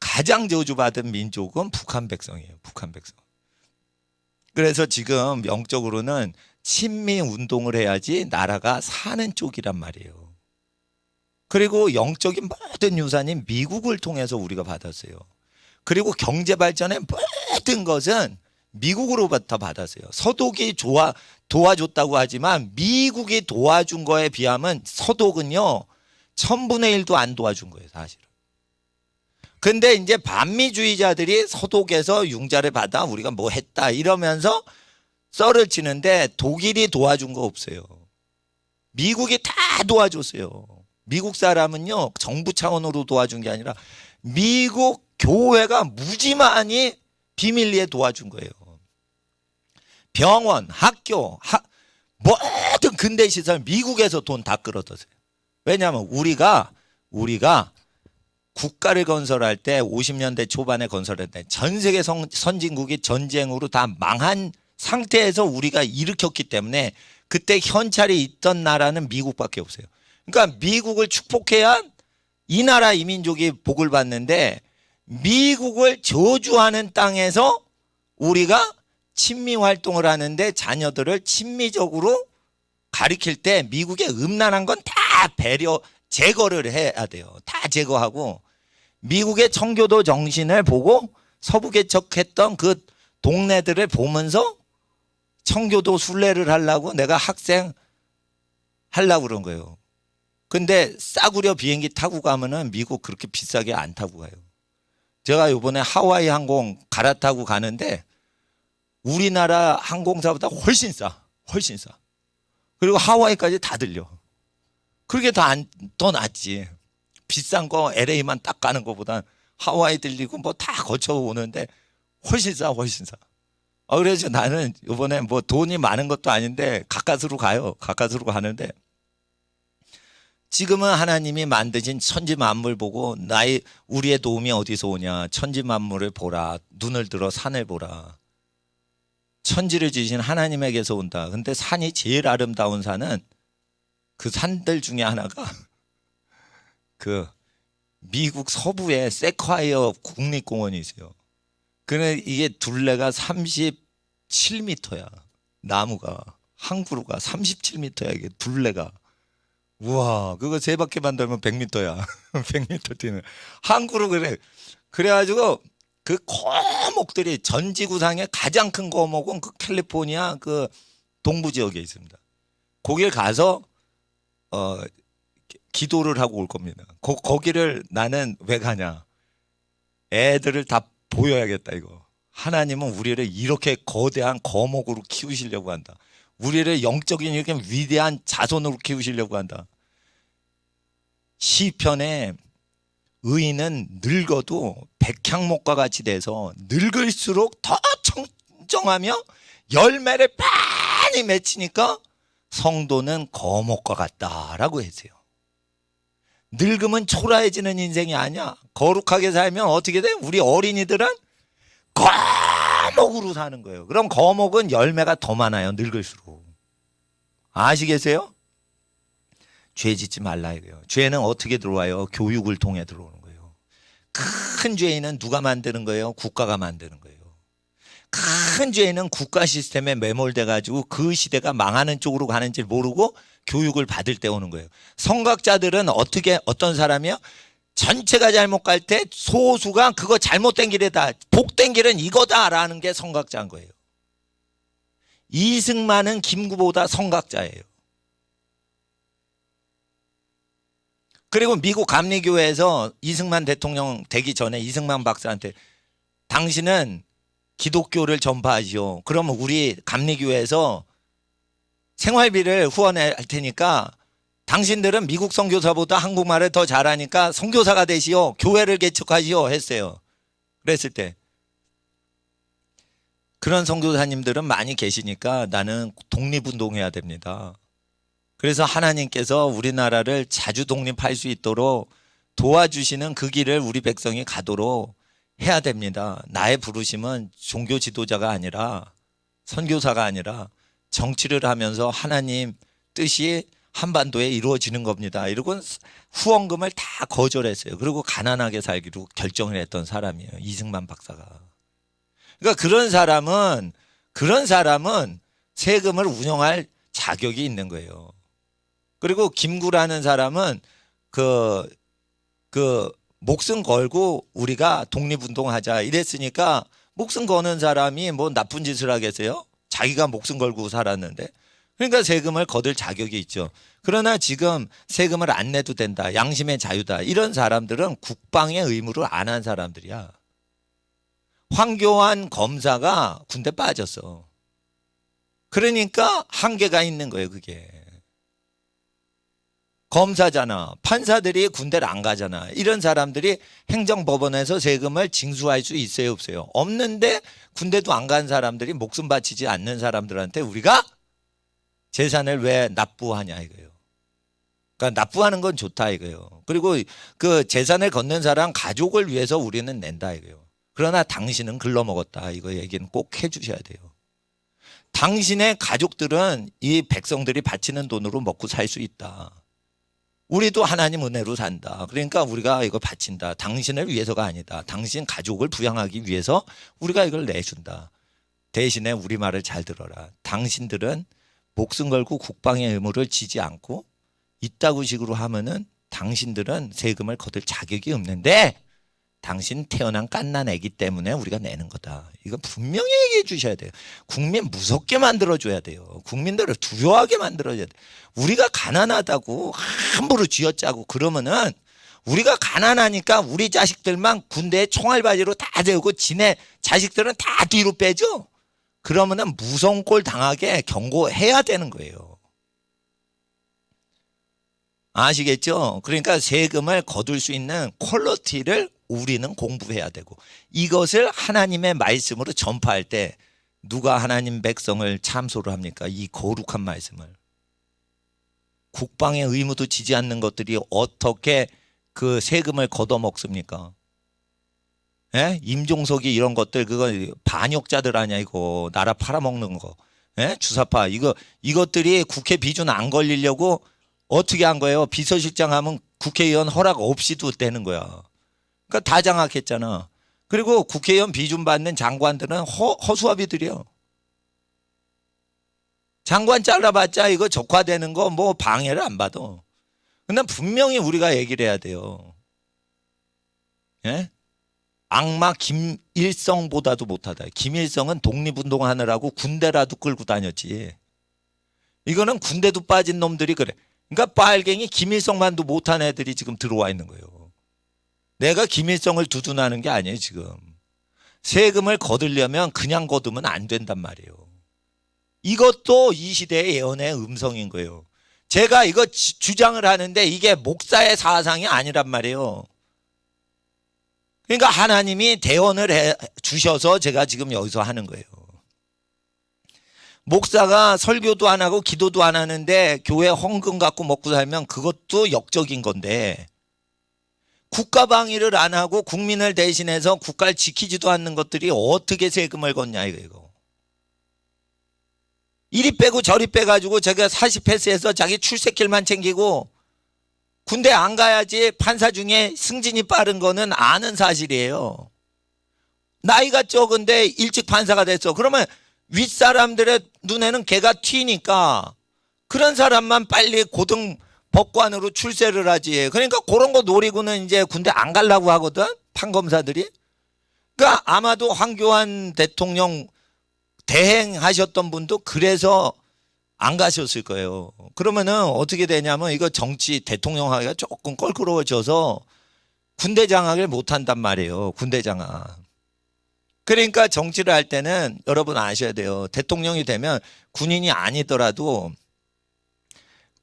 가장 저주받은 민족은 북한 백성이에요. 북한 백성. 그래서 지금 영적으로는 친미 운동을 해야지 나라가 사는 쪽이란 말이에요. 그리고 영적인 모든 유산이 미국을 통해서 우리가 받았어요. 그리고 경제 발전의 모든 것은 미국으로부터 받았어요. 서독이 도와줬다고 하지만 미국이 도와준 거에 비하면 서독은요 1000분의 1도 안 도와준 거예요, 사실은. 근데 이제 반미주의자들이 서독에서 융자를 받아 우리가 뭐 했다 이러면서 썰을 치는데 독일이 도와준 거 없어요. 미국이 다 도와줬어요. 미국 사람은요 정부 차원으로 도와준 게 아니라 미국 교회가 무지만이 비밀리에 도와준 거예요. 병원, 학교, 모든 근대시설 미국에서 돈 다 끌어들였어요. 왜냐하면 우리가 국가를 건설할 때 50년대 초반에 건설할 때 전 세계 선진국이 전쟁으로 다 망한 상태에서 우리가 일으켰기 때문에 그때 현찰이 있던 나라는 미국밖에 없어요. 그러니까 미국을 축복해야 이 나라 이민족이 복을 받는데 미국을 저주하는 땅에서 우리가 친미 활동을 하는데 자녀들을 친미적으로 가리킬 때 미국의 음란한 건 다 제거를 해야 돼요. 다 제거하고 미국의 청교도 정신을 보고 서부 개척했던 그 동네들을 보면서 청교도 순례를 하려고 내가 학생 하려고 그런 거예요. 근데 싸구려 비행기 타고 가면은 미국 그렇게 비싸게 안 타고 가요. 제가 이번에 하와이 항공 갈아타고 가는데 우리나라 항공사보다 훨씬 싸. 그리고 하와이까지 다 들려. 그게 더 낫지. 비싼 거 LA만 딱 가는 것보다 하와이 들리고 뭐 다 거쳐 오는데 훨씬 싸. 그래서 나는 이번에 뭐 돈이 많은 것도 아닌데 가까스로 가요. 가까스로 가는데 지금은 하나님이 만드신 천지 만물 보고 우리의 도움이 어디서 오냐. 천지 만물을 보라. 눈을 들어 산을 보라. 천지를 지으신 하나님에게서 온다. 근데 산이 제일 아름다운 산은 그 산들 중에 하나가 그 미국 서부에 세콰이어 국립공원이 있어요. 근데 이게 둘레가 37m야. 나무가 한 그루가 37m야. 이게 둘레가. 우와, 그거 세 바퀴만 돌면 100m야. 100m 뛰는 한 그루. 그래가지고 그 거목들이 전 지구상의 가장 큰 거목은 그 캘리포니아 그 동부 지역에 있습니다. 거길 가서 기도를 하고 올 겁니다. 거기를 나는 왜 가냐? 애들을 다 보여야겠다 이거. 하나님은 우리를 이렇게 거대한 거목으로 키우시려고 한다. 우리를 영적인 이렇게 위대한 자손으로 키우시려고 한다. 시편에 의인은 늙어도 백향목과 같이 돼서 늙을수록 더 청정하며 열매를 많이 맺히니까 성도는 거목과 같다라고 했어요. 늙으면 초라해지는 인생이 아니야. 거룩하게 살면 어떻게 돼? 우리 어린이들은 거목으로 사는 거예요. 그럼 거목은 열매가 더 많아요. 늙을수록. 아시겠어요? 죄 짓지 말라 이거예요. 죄는 어떻게 들어와요? 교육을 통해 들어오는 거예요. 큰 죄인은 누가 만드는 거예요? 국가가 만드는 거예요. 큰 죄는 국가 시스템에 매몰돼 가지고 그 시대가 망하는 쪽으로 가는지 모르고 교육을 받을 때 오는 거예요. 성각자들은 어떤 사람이요? 전체가 잘못 갈 때 소수가 그거 잘못된 길이다, 복된 길은 이거다라는 게 성각자인 거예요. 이승만은 김구보다 성각자예요. 그리고 미국 감리교회에서 이승만 대통령 되기 전에 이승만 박사한테 당신은 기독교를 전파하시오. 그러면 우리 감리교회에서 생활비를 후원할 테니까 당신들은 미국 선교사보다 한국말을 더 잘하니까 선교사가 되시오. 교회를 개척하시오 했어요. 그랬을 때 그런 선교사님들은 많이 계시니까 나는 독립운동해야 됩니다. 그래서 하나님께서 우리나라를 자주 독립할 수 있도록 도와주시는 그 길을 우리 백성이 가도록 해야 됩니다. 나의 부르심은 종교 지도자가 아니라 선교사가 아니라 정치를 하면서 하나님 뜻이 한반도에 이루어지는 겁니다. 이러고 후원금을 다 거절했어요. 그리고 가난하게 살기로 결정을 했던 사람이에요. 이승만 박사가. 그러니까 그런 사람은 세금을 운영할 자격이 있는 거예요. 그리고 김구라는 사람은 그 목숨 걸고 우리가 독립운동하자 이랬으니까 목숨 거는 사람이 뭐 나쁜 짓을 하겠어요? 자기가 목숨 걸고 살았는데. 그러니까 세금을 거둘 자격이 있죠. 그러나 지금 세금을 안 내도 된다, 양심의 자유다, 이런 사람들은 국방의 의무를 안 한 사람들이야. 황교안 검사가 군대 빠졌어. 그러니까 한계가 있는 거예요. 그게 검사잖아. 판사들이 군대를 안 가잖아. 이런 사람들이 행정법원에서 세금을 징수할 수 있어요, 없어요? 없는데 군대도 안 간 사람들이 목숨 바치지 않는 사람들한테 우리가 재산을 왜 납부하냐 이거예요. 그러니까 납부하는 건 좋다 이거예요. 그리고 그 재산을 걷는 사람 가족을 위해서 우리는 낸다 이거예요. 그러나 당신은 글러먹었다, 이거 얘기는 꼭 해주셔야 돼요. 당신의 가족들은 이 백성들이 바치는 돈으로 먹고 살 수 있다. 우리도 하나님 은혜로 산다. 그러니까 우리가 이거 바친다. 당신을 위해서가 아니다. 당신 가족을 부양하기 위해서 우리가 이걸 내준다. 대신에 우리 말을 잘 들어라. 당신들은 목숨 걸고 국방의 의무를 지지 않고 이따구 식으로 하면은 당신들은 세금을 거둘 자격이 없는데 당신 태어난 갓난 애기 때문에 우리가 내는 거다. 이거 분명히 얘기해 주셔야 돼요. 국민 무섭게 만들어줘야 돼요. 국민들을 두려워하게 만들어줘야 돼요. 우리가 가난하다고 함부로 쥐어짜고 그러면은 우리가 가난하니까 우리 자식들만 군대에 총알바지로 다 재우고 지네 자식들은 다 뒤로 빼죠. 그러면은 무서운 꼴 당하게 경고해야 되는 거예요. 아시겠죠? 그러니까 세금을 거둘 수 있는 퀄리티를 우리는 공부해야 되고, 이것을 하나님의 말씀으로 전파할 때 누가 하나님 백성을 참소를 합니까? 이 거룩한 말씀을. 국방의 의무도 지지 않는 것들이 어떻게 그 세금을 걷어먹습니까? 예? 임종석이 이런 것들, 그거 반역자들 아니야 이거. 나라 팔아먹는 거. 예? 주사파 이것들이 국회 비준 안 걸리려고 어떻게 한 거예요? 비서실장 하면 국회의원 허락 없이도 되는 거야. 그러니까 다 장악했잖아. 그리고 국회의원 비준 받는 장관들은 허수아비들이요. 장관 잘라봤자 이거 적화되는 거 뭐 방해를 안 받아. 근데 분명히 우리가 얘기를 해야 돼요. 예? 악마 김일성보다도 못하다. 김일성은 독립운동하느라고 군대라도 끌고 다녔지. 이거는 군대도 빠진 놈들이 그래. 그러니까 빨갱이 김일성만도 못한 애들이 지금 들어와 있는 거예요. 내가 김일성을 두둔하는 게 아니에요 지금. 세금을 거두려면 그냥 거두면 안 된단 말이에요. 이것도 이 시대의 예언의 음성인 거예요. 제가 이거 주장을 하는데 이게 목사의 사상이 아니란 말이에요. 그러니까 하나님이 대언을 해 주셔서 제가 지금 여기서 하는 거예요. 목사가 설교도 안 하고 기도도 안 하는데 교회 헌금 갖고 먹고 살면 그것도 역적인 건데, 국가 방위를 안 하고 국민을 대신해서 국가를 지키지도 않는 것들이 어떻게 세금을 걷냐 이거. 이리 빼고 저리 빼가지고 자기가 40패스해서 자기 출세길만 챙기고 군대 안 가야지 판사 중에 승진이 빠른 거는 아는 사실이에요. 나이가 적은데 일찍 판사가 됐어. 그러면 윗사람들의 눈에는 개가 튀니까 그런 사람만 빨리 고등 법관으로 출세를 하지. 그러니까 그런 거 노리고는 이제 군대 안 가려고 하거든, 판검사들이. 그러니까 아마도 황교안 대통령 대행하셨던 분도 그래서 안 가셨을 거예요. 그러면은 어떻게 되냐면 이거 정치 대통령 하기가 조금 껄끄러워져서 군대 장악을 못 한단 말이에요. 군대 장악. 그러니까 정치를 할 때는 여러분 아셔야 돼요. 대통령이 되면 군인이 아니더라도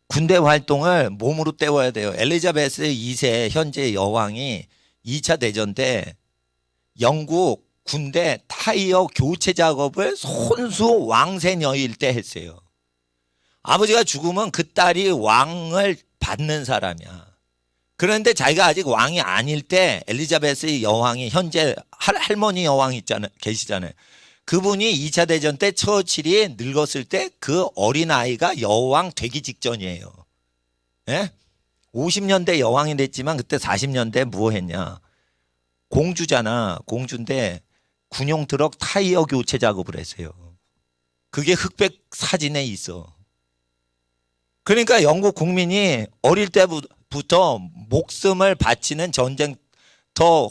군대 활동을 몸으로 때워야 돼요. 엘리자베스 2세 현재 여왕이 2차 대전 때 영국 군대 타이어 교체 작업을 손수 왕세녀일 때 했어요. 아버지가 죽으면 그 딸이 왕을 받는 사람이야. 그런데 자기가 아직 왕이 아닐 때 엘리자베스 여왕이 현재 할머니 여왕 계시잖아요. 그분이 2차 대전 때 처칠이 늙었을 때 그 어린아이가 여왕 되기 직전이에요. 예? 50년대 여왕이 됐지만 그때 40년대 뭐 했냐. 공주잖아. 공주인데 군용 트럭 타이어 교체 작업을 했어요. 그게 흑백 사진에 있어. 그러니까 영국 국민이 어릴 때부터 목숨을 바치는 전쟁터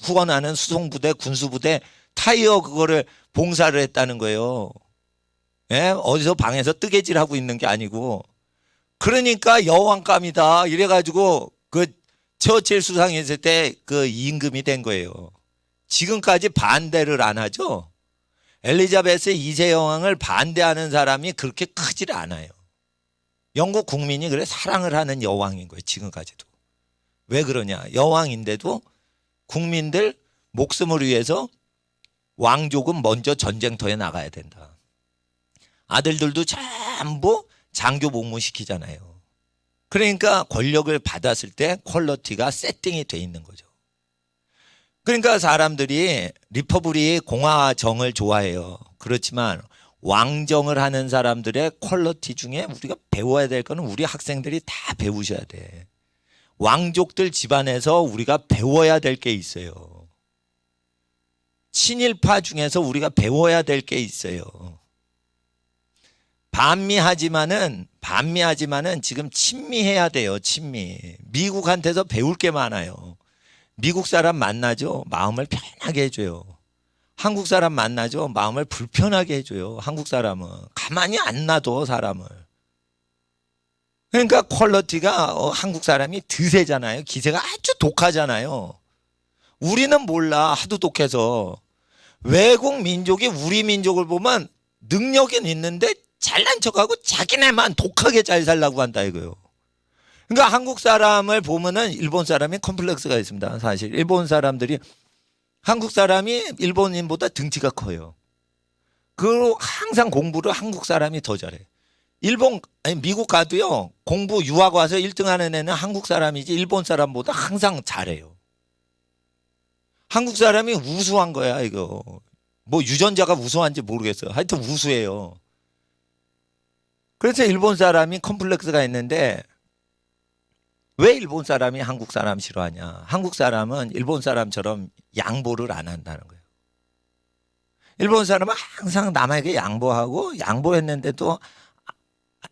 후원하는 수송부대, 군수부대 타이어 그거를 봉사를 했다는 거예요. 예? 어디서 방에서 뜨개질하고 있는 게 아니고. 그러니까 여왕감이다 이래가지고 그 처칠 수상했을 때 그 임금이 된 거예요. 지금까지 반대를 안 하죠. 엘리자베스 2세 여왕을 반대하는 사람이 그렇게 크질 않아요. 영국 국민이 그래 사랑을 하는 여왕인 거예요. 지금까지도. 왜 그러냐. 여왕인데도 국민들 목숨을 위해서 왕족은 먼저 전쟁터에 나가야 된다. 아들들도 전부 장교 복무 시키잖아요. 그러니까 권력을 받았을 때 퀄리티가 세팅이 돼 있는 거죠. 그러니까 사람들이 리퍼블릭 공화정을 좋아해요. 그렇지만 왕정을 하는 사람들의 퀄리티 중에 우리가 배워야 될 거는 우리 학생들이 다 배우셔야 돼. 왕족들 집안에서 우리가 배워야 될 게 있어요. 친일파 중에서 우리가 배워야 될 게 있어요. 반미하지만은 지금 친미해야 돼요. 친미. 미국한테서 배울 게 많아요. 미국 사람 만나죠. 마음을 편하게 해줘요. 한국 사람 만나죠. 마음을 불편하게 해줘요. 한국 사람은 가만히 안 놔둬 사람을. 그러니까 퀄리티가 한국 사람이 드세잖아요. 기세가 아주 독하잖아요. 우리는 몰라. 하도 독해서. 외국 민족이 우리 민족을 보면 능력은 있는데 잘난 척하고 자기네만 독하게 잘 살라고 한다 이거요. 그러니까 한국 사람을 보면은 일본 사람이 컴플렉스가 있습니다. 사실 일본 사람들이 한국 사람이 일본인보다 등치가 커요. 그리고 항상 공부를 한국 사람이 더 잘해. 미국 가도요. 공부 유학 와서 1등 하는 애는 한국 사람이지 일본 사람보다 항상 잘해요. 한국 사람이 우수한 거야 이거. 뭐 유전자가 우수한지 모르겠어요. 하여튼 우수해요. 그래서 일본 사람이 컴플렉스가 있는데 왜 일본 사람이 한국 사람 싫어하냐. 한국 사람은 일본 사람처럼 양보를 안 한다는 거예요. 일본 사람은 항상 남에게 양보하고 양보했는데도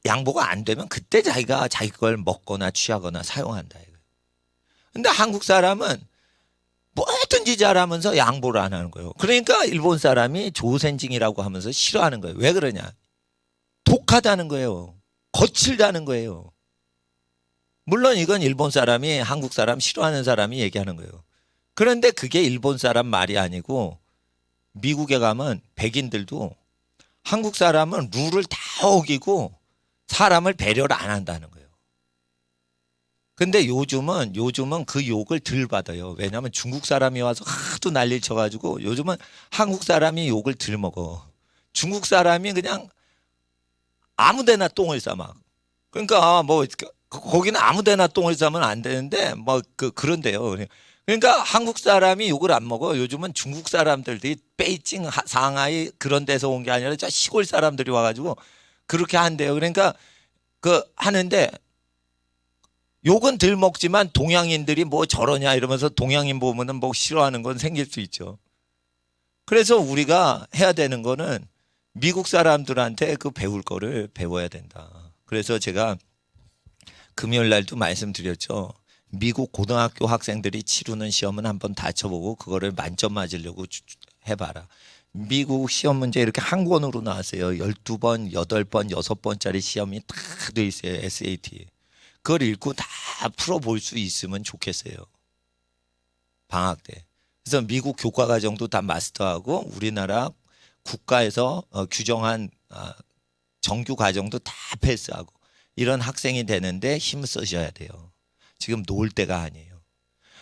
양보가 안 되면 그때 자기가 자기 걸 먹거나 취하거나 사용한다. 근데 한국 사람은 뭐든지 잘하면서 양보를 안 하는 거예요. 그러니까 일본 사람이 조센징이라고 하면서 싫어하는 거예요. 왜 그러냐. 독하다는 거예요. 거칠다는 거예요. 물론 이건 일본 사람이 한국 사람 싫어하는 사람이 얘기하는 거예요. 그런데 그게 일본 사람 말이 아니고 미국에 가면 백인들도 한국 사람은 룰을 다 어기고 사람을 배려를 안 한다는 거예요. 근데 요즘은 그 욕을 덜 받아요. 왜냐하면 중국 사람이 와서 하도 난리를 쳐가지고 요즘은 한국 사람이 욕을 덜 먹어. 중국 사람이 그냥 아무데나 똥을 싸 막. 그러니까 뭐 거기는 아무데나 똥을 싸면 안 되는데 뭐 그런데요. 그러니까 한국 사람이 욕을 안 먹어. 요즘은 중국 사람들이 베이징, 상하이 그런 데서 온 게 아니라 저 시골 사람들이 와가지고 그렇게 한대요. 그러니까 하는데 욕은 덜 먹지만 동양인들이 뭐 저러냐 이러면서 동양인 보면은 뭐 싫어하는 건 생길 수 있죠. 그래서 우리가 해야 되는 거는 미국 사람들한테 그 배울 거를 배워야 된다. 그래서 제가 금요일 날도 말씀드렸죠. 미국 고등학교 학생들이 치르는 시험은 한번 다 쳐보고 그거를 만점 맞으려고 해봐라. 미국 시험 문제 이렇게 한 권으로 나왔어요. 12번, 8번, 6번짜리 시험이 다 돼 있어요. SAT. 그걸 읽고 다 풀어볼 수 있으면 좋겠어요. 방학 때. 그래서 미국 교과과정도 다 마스터하고 우리나라 국가에서 규정한 정규 과정도 다 패스하고 이런 학생이 되는데 힘 쓰셔야 돼요. 지금 놀 때가 아니에요.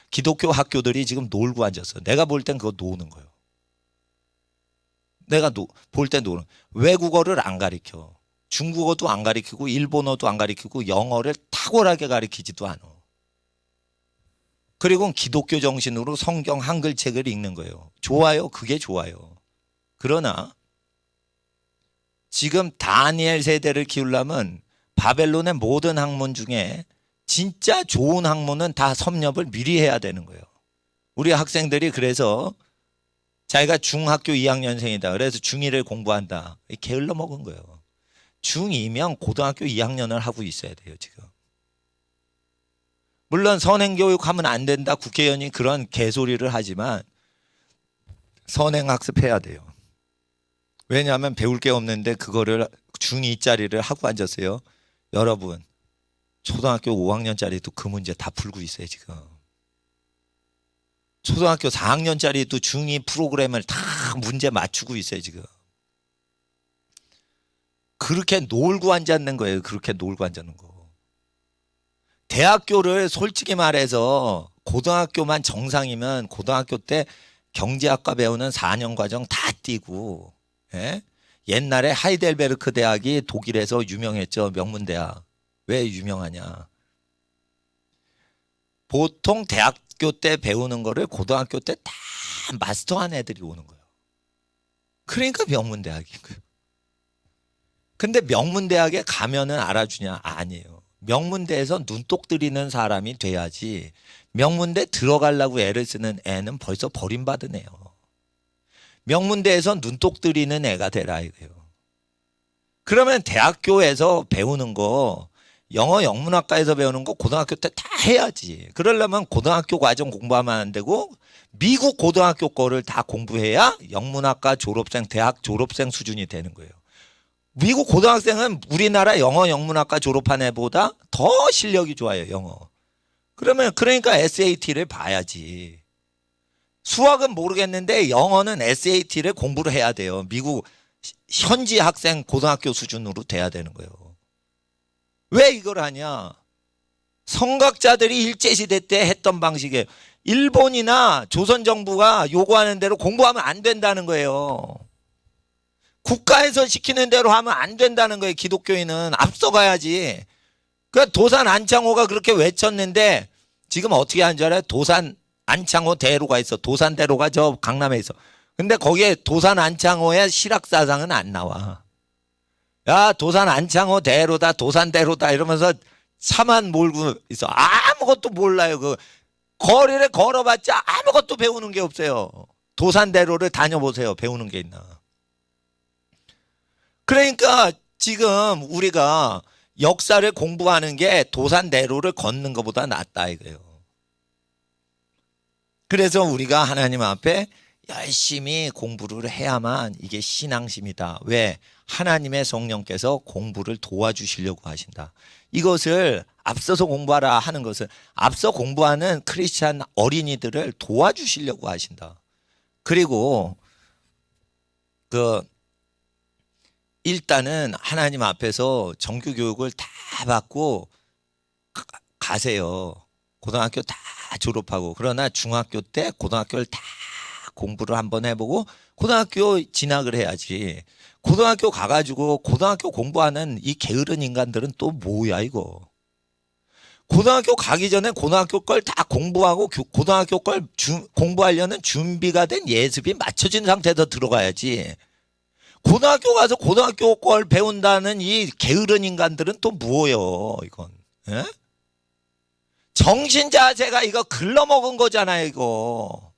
기독교 학교들이 지금 놀고 앉았어. 내가 볼 땐 그거 노는 거예요. 내가 볼 때 노는. 외국어를 안 가르쳐. 중국어도 안 가르치고 일본어도 안 가르치고 영어를 탁월하게 가르치지도 않아. 그리고 기독교 정신으로 성경 한글책을 읽는 거예요. 좋아요. 그게 좋아요. 그러나 지금 다니엘 세대를 키우려면 바벨론의 모든 학문 중에 진짜 좋은 학문은 다 섭렵을 미리 해야 되는 거예요. 우리 학생들이 그래서 자기가 중학교 2학년생이다. 그래서 중1을 공부한다. 게을러 먹은 거예요. 중2면 고등학교 2학년을 하고 있어야 돼요, 지금. 물론 선행교육하면 안 된다. 국회의원이 그런 개소리를 하지만 선행학습해야 돼요. 왜냐하면 배울 게 없는데 그거를 중2짜리를 하고 앉았어요. 여러분, 초등학교 5학년짜리도 그 문제 다 풀고 있어요, 지금. 초등학교 4학년짜리도 중2 프로그램을 다 문제 맞추고 있어요, 지금. 그렇게 놀고 앉았는 거예요. 그렇게 놀고 앉았는 거. 대학교를 솔직히 말해서 고등학교만 정상이면 고등학교 때 경제학과 배우는 4년 과정 다 띄고, 예? 옛날에 하이델베르크 대학이 독일에서 유명했죠. 명문대학. 왜 유명하냐? 보통 대학교 때 배우는 거를 고등학교 때 다 마스터한 애들이 오는 거예요. 그러니까 명문대학인 거예요. 근데 명문대학에 가면은 알아주냐? 아니에요. 명문대에서 눈독 들이는 사람이 돼야지 명문대 들어가려고 애를 쓰는 애는 벌써 버림받은 애요. 명문대에서 눈독 들이는 애가 되라 이거예요. 그러면 대학교에서 배우는 거 영어 영문학과에서 배우는 거 고등학교 때 다 해야지. 그러려면 고등학교 과정 공부하면 안 되고 미국 고등학교 거를 다 공부해야 영문학과 졸업생, 대학 졸업생 수준이 되는 거예요. 미국 고등학생은 우리나라 영어 영문학과 졸업한 애보다 더 실력이 좋아요, 영어. 그러니까 SAT를 봐야지. 수학은 모르겠는데 영어는 SAT를 공부를 해야 돼요. 미국 현지 학생 고등학교 수준으로 돼야 되는 거예요. 왜 이걸 하냐? 성각자들이 일제시대 때 했던 방식에 일본이나 조선정부가 요구하는 대로 공부하면 안 된다는 거예요. 국가에서 시키는 대로 하면 안 된다는 거예요. 기독교인은 앞서가야지. 그 도산 안창호가 그렇게 외쳤는데 지금 어떻게 하는 줄 알아요? 도산 안창호 대로가 있어. 도산 대로가 저 강남에 있어. 근데 거기에 도산 안창호의 실학사상은 안 나와. 야, 도산 안창호 대로다, 도산 대로다 이러면서 차만 몰고 있어. 아무것도 몰라요. 그 거리를 걸어봤자 아무것도 배우는 게 없어요. 도산 대로를 다녀보세요. 배우는 게 있나. 그러니까 지금 우리가 역사를 공부하는 게 도산대로를 걷는 것보다 낫다 이거예요. 그래서 우리가 하나님 앞에 열심히 공부를 해야만 이게 신앙심이다. 왜? 하나님의 성령께서 공부를 도와주시려고 하신다. 이것을 앞서서 공부하라 하는 것은 앞서 공부하는 크리스찬 어린이들을 도와주시려고 하신다. 그리고 일단은 하나님 앞에서 정규 교육을 다 받고 가세요. 고등학교 다 졸업하고. 그러나 중학교 때 고등학교를 다 공부를 한번 해보고 고등학교 진학을 해야지. 고등학교 가가지고 고등학교 공부하는 이 게으른 인간들은 또 뭐야 이거. 고등학교 가기 전에 고등학교 걸 다 공부하고 고등학교 걸 공부하려는 준비가 된 예습이 맞춰진 상태에서 들어가야지. 고등학교 가서 고등학교 걸 배운다는 이 게으른 인간들은 또 뭐예요 이건. 예? 정신자세가 이거 글러먹은 거잖아요 이거.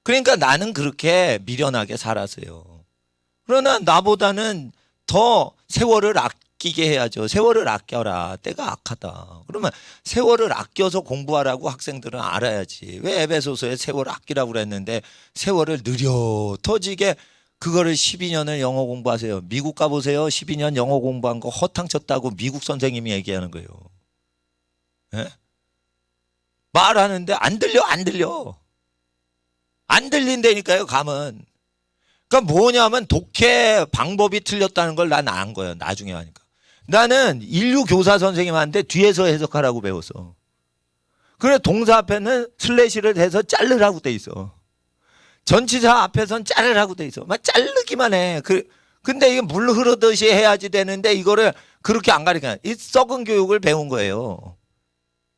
그러니까 나는 그렇게 미련하게 살았어요. 그러나 나보다는 더 세월을 아끼게 해야죠. 세월을 아껴라. 때가 악하다. 그러면 세월을 아껴서 공부하라고 학생들은 알아야지. 왜 에베소서에 세월을 아끼라고 그랬는데 세월을 느려 터지게 그거를 12년을 영어 공부하세요. 미국 가보세요. 12년 영어 공부한 거 허탕쳤다고 미국 선생님이 얘기하는 거예요. 예? 말하는데 안 들려. 안 들린다니까요, 감은. 그러니까 뭐냐면 독해 방법이 틀렸다는 걸 난 안 거예요, 나중에 하니까. 나는 인류 교사 선생님한테 뒤에서 해석하라고 배웠어. 그래, 동사 앞에는 슬래시를 해서 자르라고 돼 있어. 전치사 앞에선 자르라고 돼 있어. 막 자르기만 해. 근데 이게 물 흐르듯이 해야지 되는데 이거를 그렇게 안 가르쳐. 이 썩은 교육을 배운 거예요.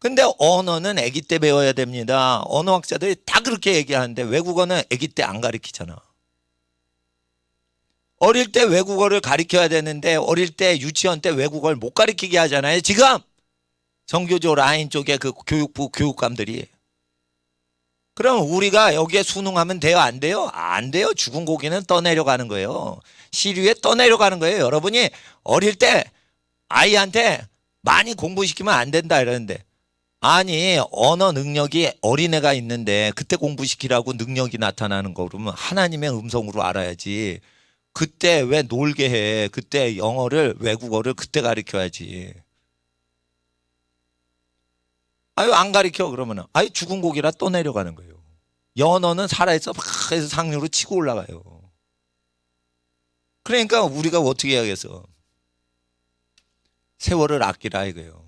근데 언어는 아기 때 배워야 됩니다. 언어학자들이 다 그렇게 얘기하는데 외국어는 아기 때 안 가르치잖아. 어릴 때 외국어를 가르쳐야 되는데 어릴 때 유치원 때 외국어를 못 가르치게 하잖아요. 지금 정교조 라인 쪽에 그 교육부 교육감들이. 그럼 우리가 여기에 순응하면 돼요? 안 돼요? 안 돼요. 죽은 고기는 떠내려가는 거예요. 시류에 떠내려가는 거예요. 여러분이 어릴 때 아이한테 많이 공부시키면 안 된다 이러는데 아니 언어 능력이 어린애가 있는데 그때 공부시키라고 능력이 나타나는 거 그러면 하나님의 음성으로 알아야지. 그때 왜 놀게 해. 그때 영어를 외국어를 그때 가르쳐야지. 아유 안 가르쳐 그러면 아유 죽은 고기라 또 내려가는 거예요. 연어는 살아있어 막 해서 상류로 치고 올라가요. 그러니까 우리가 어떻게 해야겠어. 세월을 아끼라 이거예요.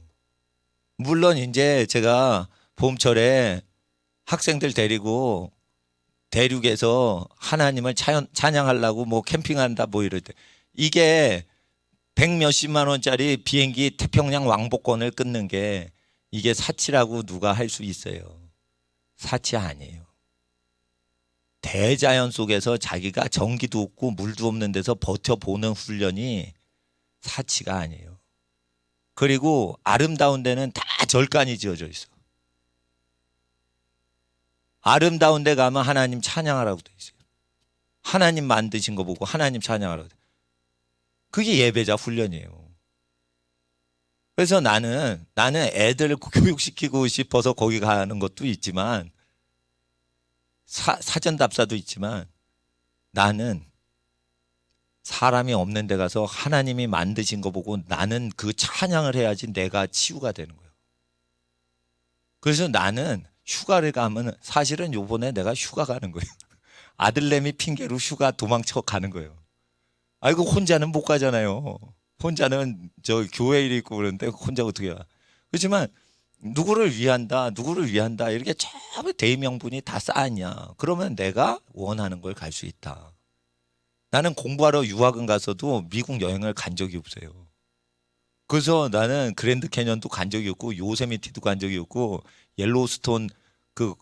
물론 이제 제가 봄철에 학생들 데리고 대륙에서 하나님을 찬양하려고 뭐 캠핑한다 뭐 이럴 때 이게 100몇십만 원짜리 비행기 태평양 왕복권을 끊는 게 이게 사치라고 누가 할 수 있어요. 사치 아니에요. 대자연 속에서 자기가 전기도 없고 물도 없는 데서 버텨보는 훈련이 사치가 아니에요. 그리고 아름다운 데는 다 절간이 지어져 있어. 아름다운 데 가면 하나님 찬양하라고 돼 있어요. 하나님 만드신 거 보고 하나님 찬양하라고 돼. 그게 예배자 훈련이에요. 그래서 나는 애들을 교육시키고 싶어서 거기 가는 것도 있지만 사전 답사도 있지만 나는 사람이 없는 데 가서 하나님이 만드신 거 보고 나는 그 찬양을 해야지 내가 치유가 되는 거예요. 그래서 나는 휴가를 가면 사실은 요번에 내가 휴가 가는 거예요. 아들내미 핑계로 휴가 도망쳐 가는 거예요. 아이고 혼자는 못 가잖아요. 혼자는 저 교회 일 있고 그러는데 혼자 어떻게 가. 그렇지만 누구를 위한다 이렇게 저 대의명분이 다 쌓았냐. 그러면 내가 원하는 걸 갈 수 있다. 나는 공부하러 유학은 가서도 미국 여행을 간 적이 없어요. 그래서 나는 그랜드 캐년도 간 적이 없고 요세미티도 간 적이 없고 옐로우스톤 그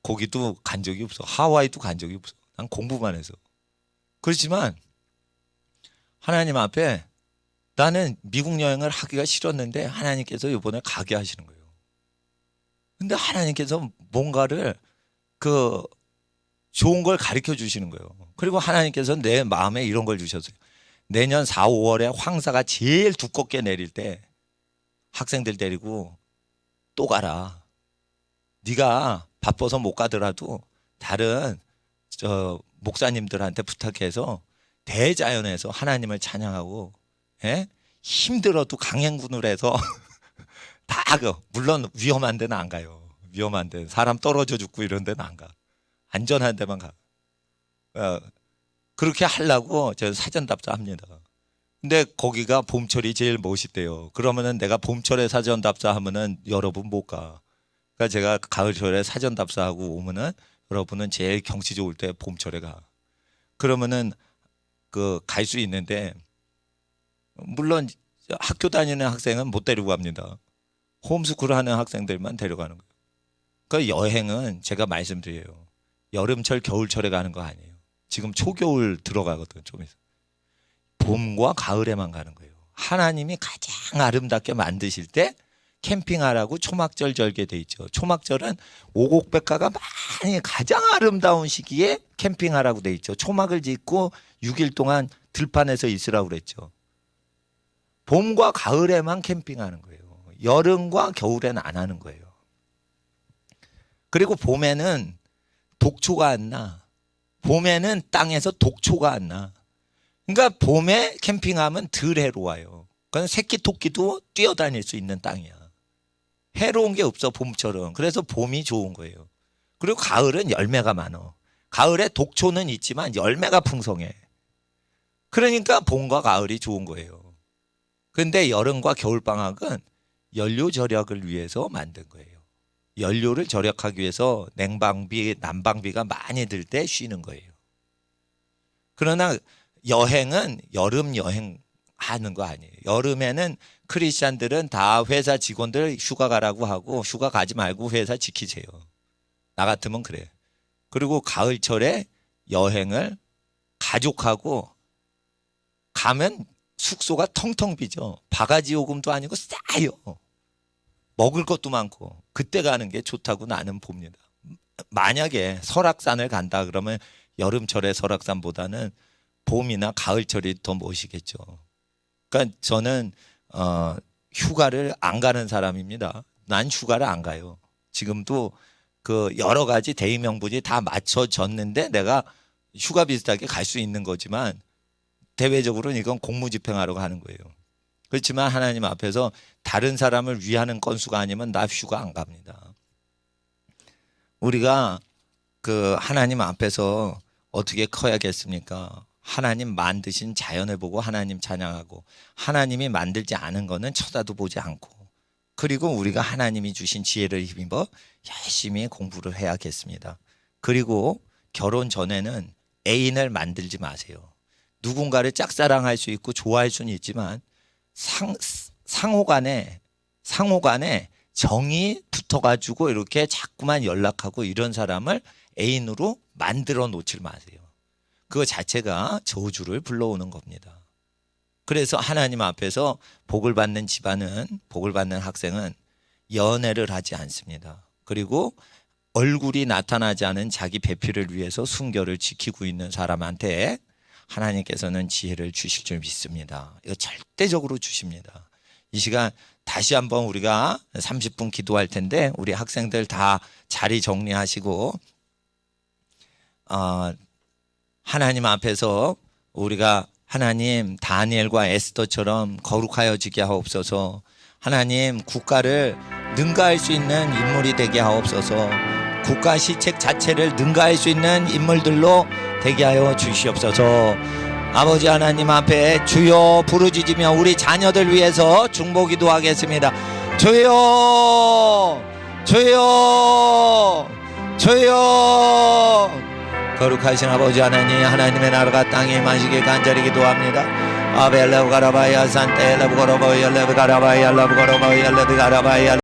거기도 간 적이 없어. 하와이도 간 적이 없어. 난 공부만 해서. 그렇지만 하나님 앞에 나는 미국 여행을 하기가 싫었는데 하나님께서 이번에 가게 하시는 거예요. 근데 하나님께서 뭔가를 그 좋은 걸 가르쳐 주시는 거예요. 그리고 하나님께서 내 마음에 이런 걸 주셨어요. 내년 4, 5월에 황사가 제일 두껍게 내릴 때 학생들 데리고 또 가라. 네가 바빠서 못 가더라도 다른 저 목사님들한테 부탁해서 대자연에서 하나님을 찬양하고 힘들어도 강행군을 해서 다 물론 위험한 데는 안 가요. 위험한 데 사람 떨어져 죽고 이런 데는 안 가. 안전한 데만 가. 그렇게 하려고 저 사전 답사합니다. 근데 거기가 봄철이 제일 멋있대요. 그러면은 내가 봄철에 사전 답사하면은 여러분 못 가. 그러니까 제가 가을철에 사전 답사하고 오면은 여러분은 제일 경치 좋을 때 봄철에 가. 그러면은 갈 수 있는데, 물론 학교 다니는 학생은 못 데리고 갑니다. 홈스쿨 하는 학생들만 데려가는 거예요. 그 여행은 제가 말씀드려요. 여름철, 겨울철에 가는 거 아니에요. 지금 초겨울 들어가거든, 좀 있어. 봄과 가을에만 가는 거예요. 하나님이 가장 아름답게 만드실 때 캠핑하라고 초막절 절개돼 있죠. 초막절은 오곡백화가 많이 가장 아름다운 시기에 캠핑하라고 돼 있죠. 초막을 짓고 6일 동안 들판에서 있으라고 그랬죠. 봄과 가을에만 캠핑하는 거예요. 여름과 겨울에는 안 하는 거예요. 그리고 봄에는 독초가 안 나. 봄에는 땅에서 독초가 안 나. 그러니까 봄에 캠핑하면 덜 해로워요. 그건 새끼 토끼도 뛰어다닐 수 있는 땅이야. 해로운 게 없어, 봄처럼. 그래서 봄이 좋은 거예요. 그리고 가을은 열매가 많어. 가을에 독초는 있지만 열매가 풍성해. 그러니까 봄과 가을이 좋은 거예요. 그런데 여름과 겨울방학은 연료 절약을 위해서 만든 거예요. 연료를 절약하기 위해서 냉방비, 난방비가 많이 들 때 쉬는 거예요. 그러나 여행은 여름 여행 하는 거 아니에요. 여름에는 크리스찬들은 다 회사 직원들 휴가 가라고 하고, 휴가 가지 말고 회사 지키세요. 나 같으면 그래. 그리고 가을철에 여행을 가족하고 가면 숙소가 텅텅 비죠. 바가지 요금도 아니고 싸요. 먹을 것도 많고. 그때 가는 게 좋다고 나는 봅니다. 만약에 설악산을 간다 그러면 여름철에 설악산보다는 봄이나 가을철이 더 멋이겠죠. 그러니까 저는 휴가를 안 가는 사람입니다. 난 휴가를 안 가요. 지금도 그 여러 가지 대의 명분이 다 맞춰졌는데 내가 휴가 비슷하게 갈 수 있는 거지만, 대외적으로는 이건 공무집행하러 가는 거예요. 그렇지만 하나님 앞에서 다른 사람을 위하는 건수가 아니면 나 휴가 안 갑니다. 우리가 그 하나님 앞에서 어떻게 커야겠습니까? 하나님 만드신 자연을 보고 하나님 찬양하고, 하나님이 만들지 않은 거는 쳐다도 보지 않고, 그리고 우리가 하나님이 주신 지혜를 힘입어 열심히 공부를 해야겠습니다. 그리고 결혼 전에는 애인을 만들지 마세요. 누군가를 짝사랑할 수 있고 좋아할 수는 있지만 상호간에 정이 붙어가지고 이렇게 자꾸만 연락하고 이런 사람을 애인으로 만들어 놓질 마세요. 그거 자체가 저주를 불러오는 겁니다. 그래서 하나님 앞에서 복을 받는 집안은, 복을 받는 학생은 연애를 하지 않습니다. 그리고 얼굴이 나타나지 않은 자기 배필을 위해서 순결을 지키고 있는 사람한테 하나님께서는 지혜를 주실 줄 믿습니다. 이거 절대적으로 주십니다. 이 시간 다시 한번 우리가 30분 기도할 텐데, 우리 학생들 다 자리 정리하시고 하나님 앞에서 우리가 하나님 다니엘과 에스더처럼 거룩하여지게 하옵소서. 하나님 국가를 능가할 수 있는 인물이 되게 하옵소서. 국가 시책 자체를 능가할 수 있는 인물들로 되게 하여 주시옵소서. 아버지 하나님 앞에 주여 부르짖으며 우리 자녀들 위해서 중보기도 하겠습니다. 주여 주여 주여. 거룩하신 아버지 하나님, 하나님의 나라가 땅에 임하시길 간절히 기도합니다. 아벨레브 가라바야 산테 레브 거로보야 레브 가라바야 레브 거로보야 레브 가라바야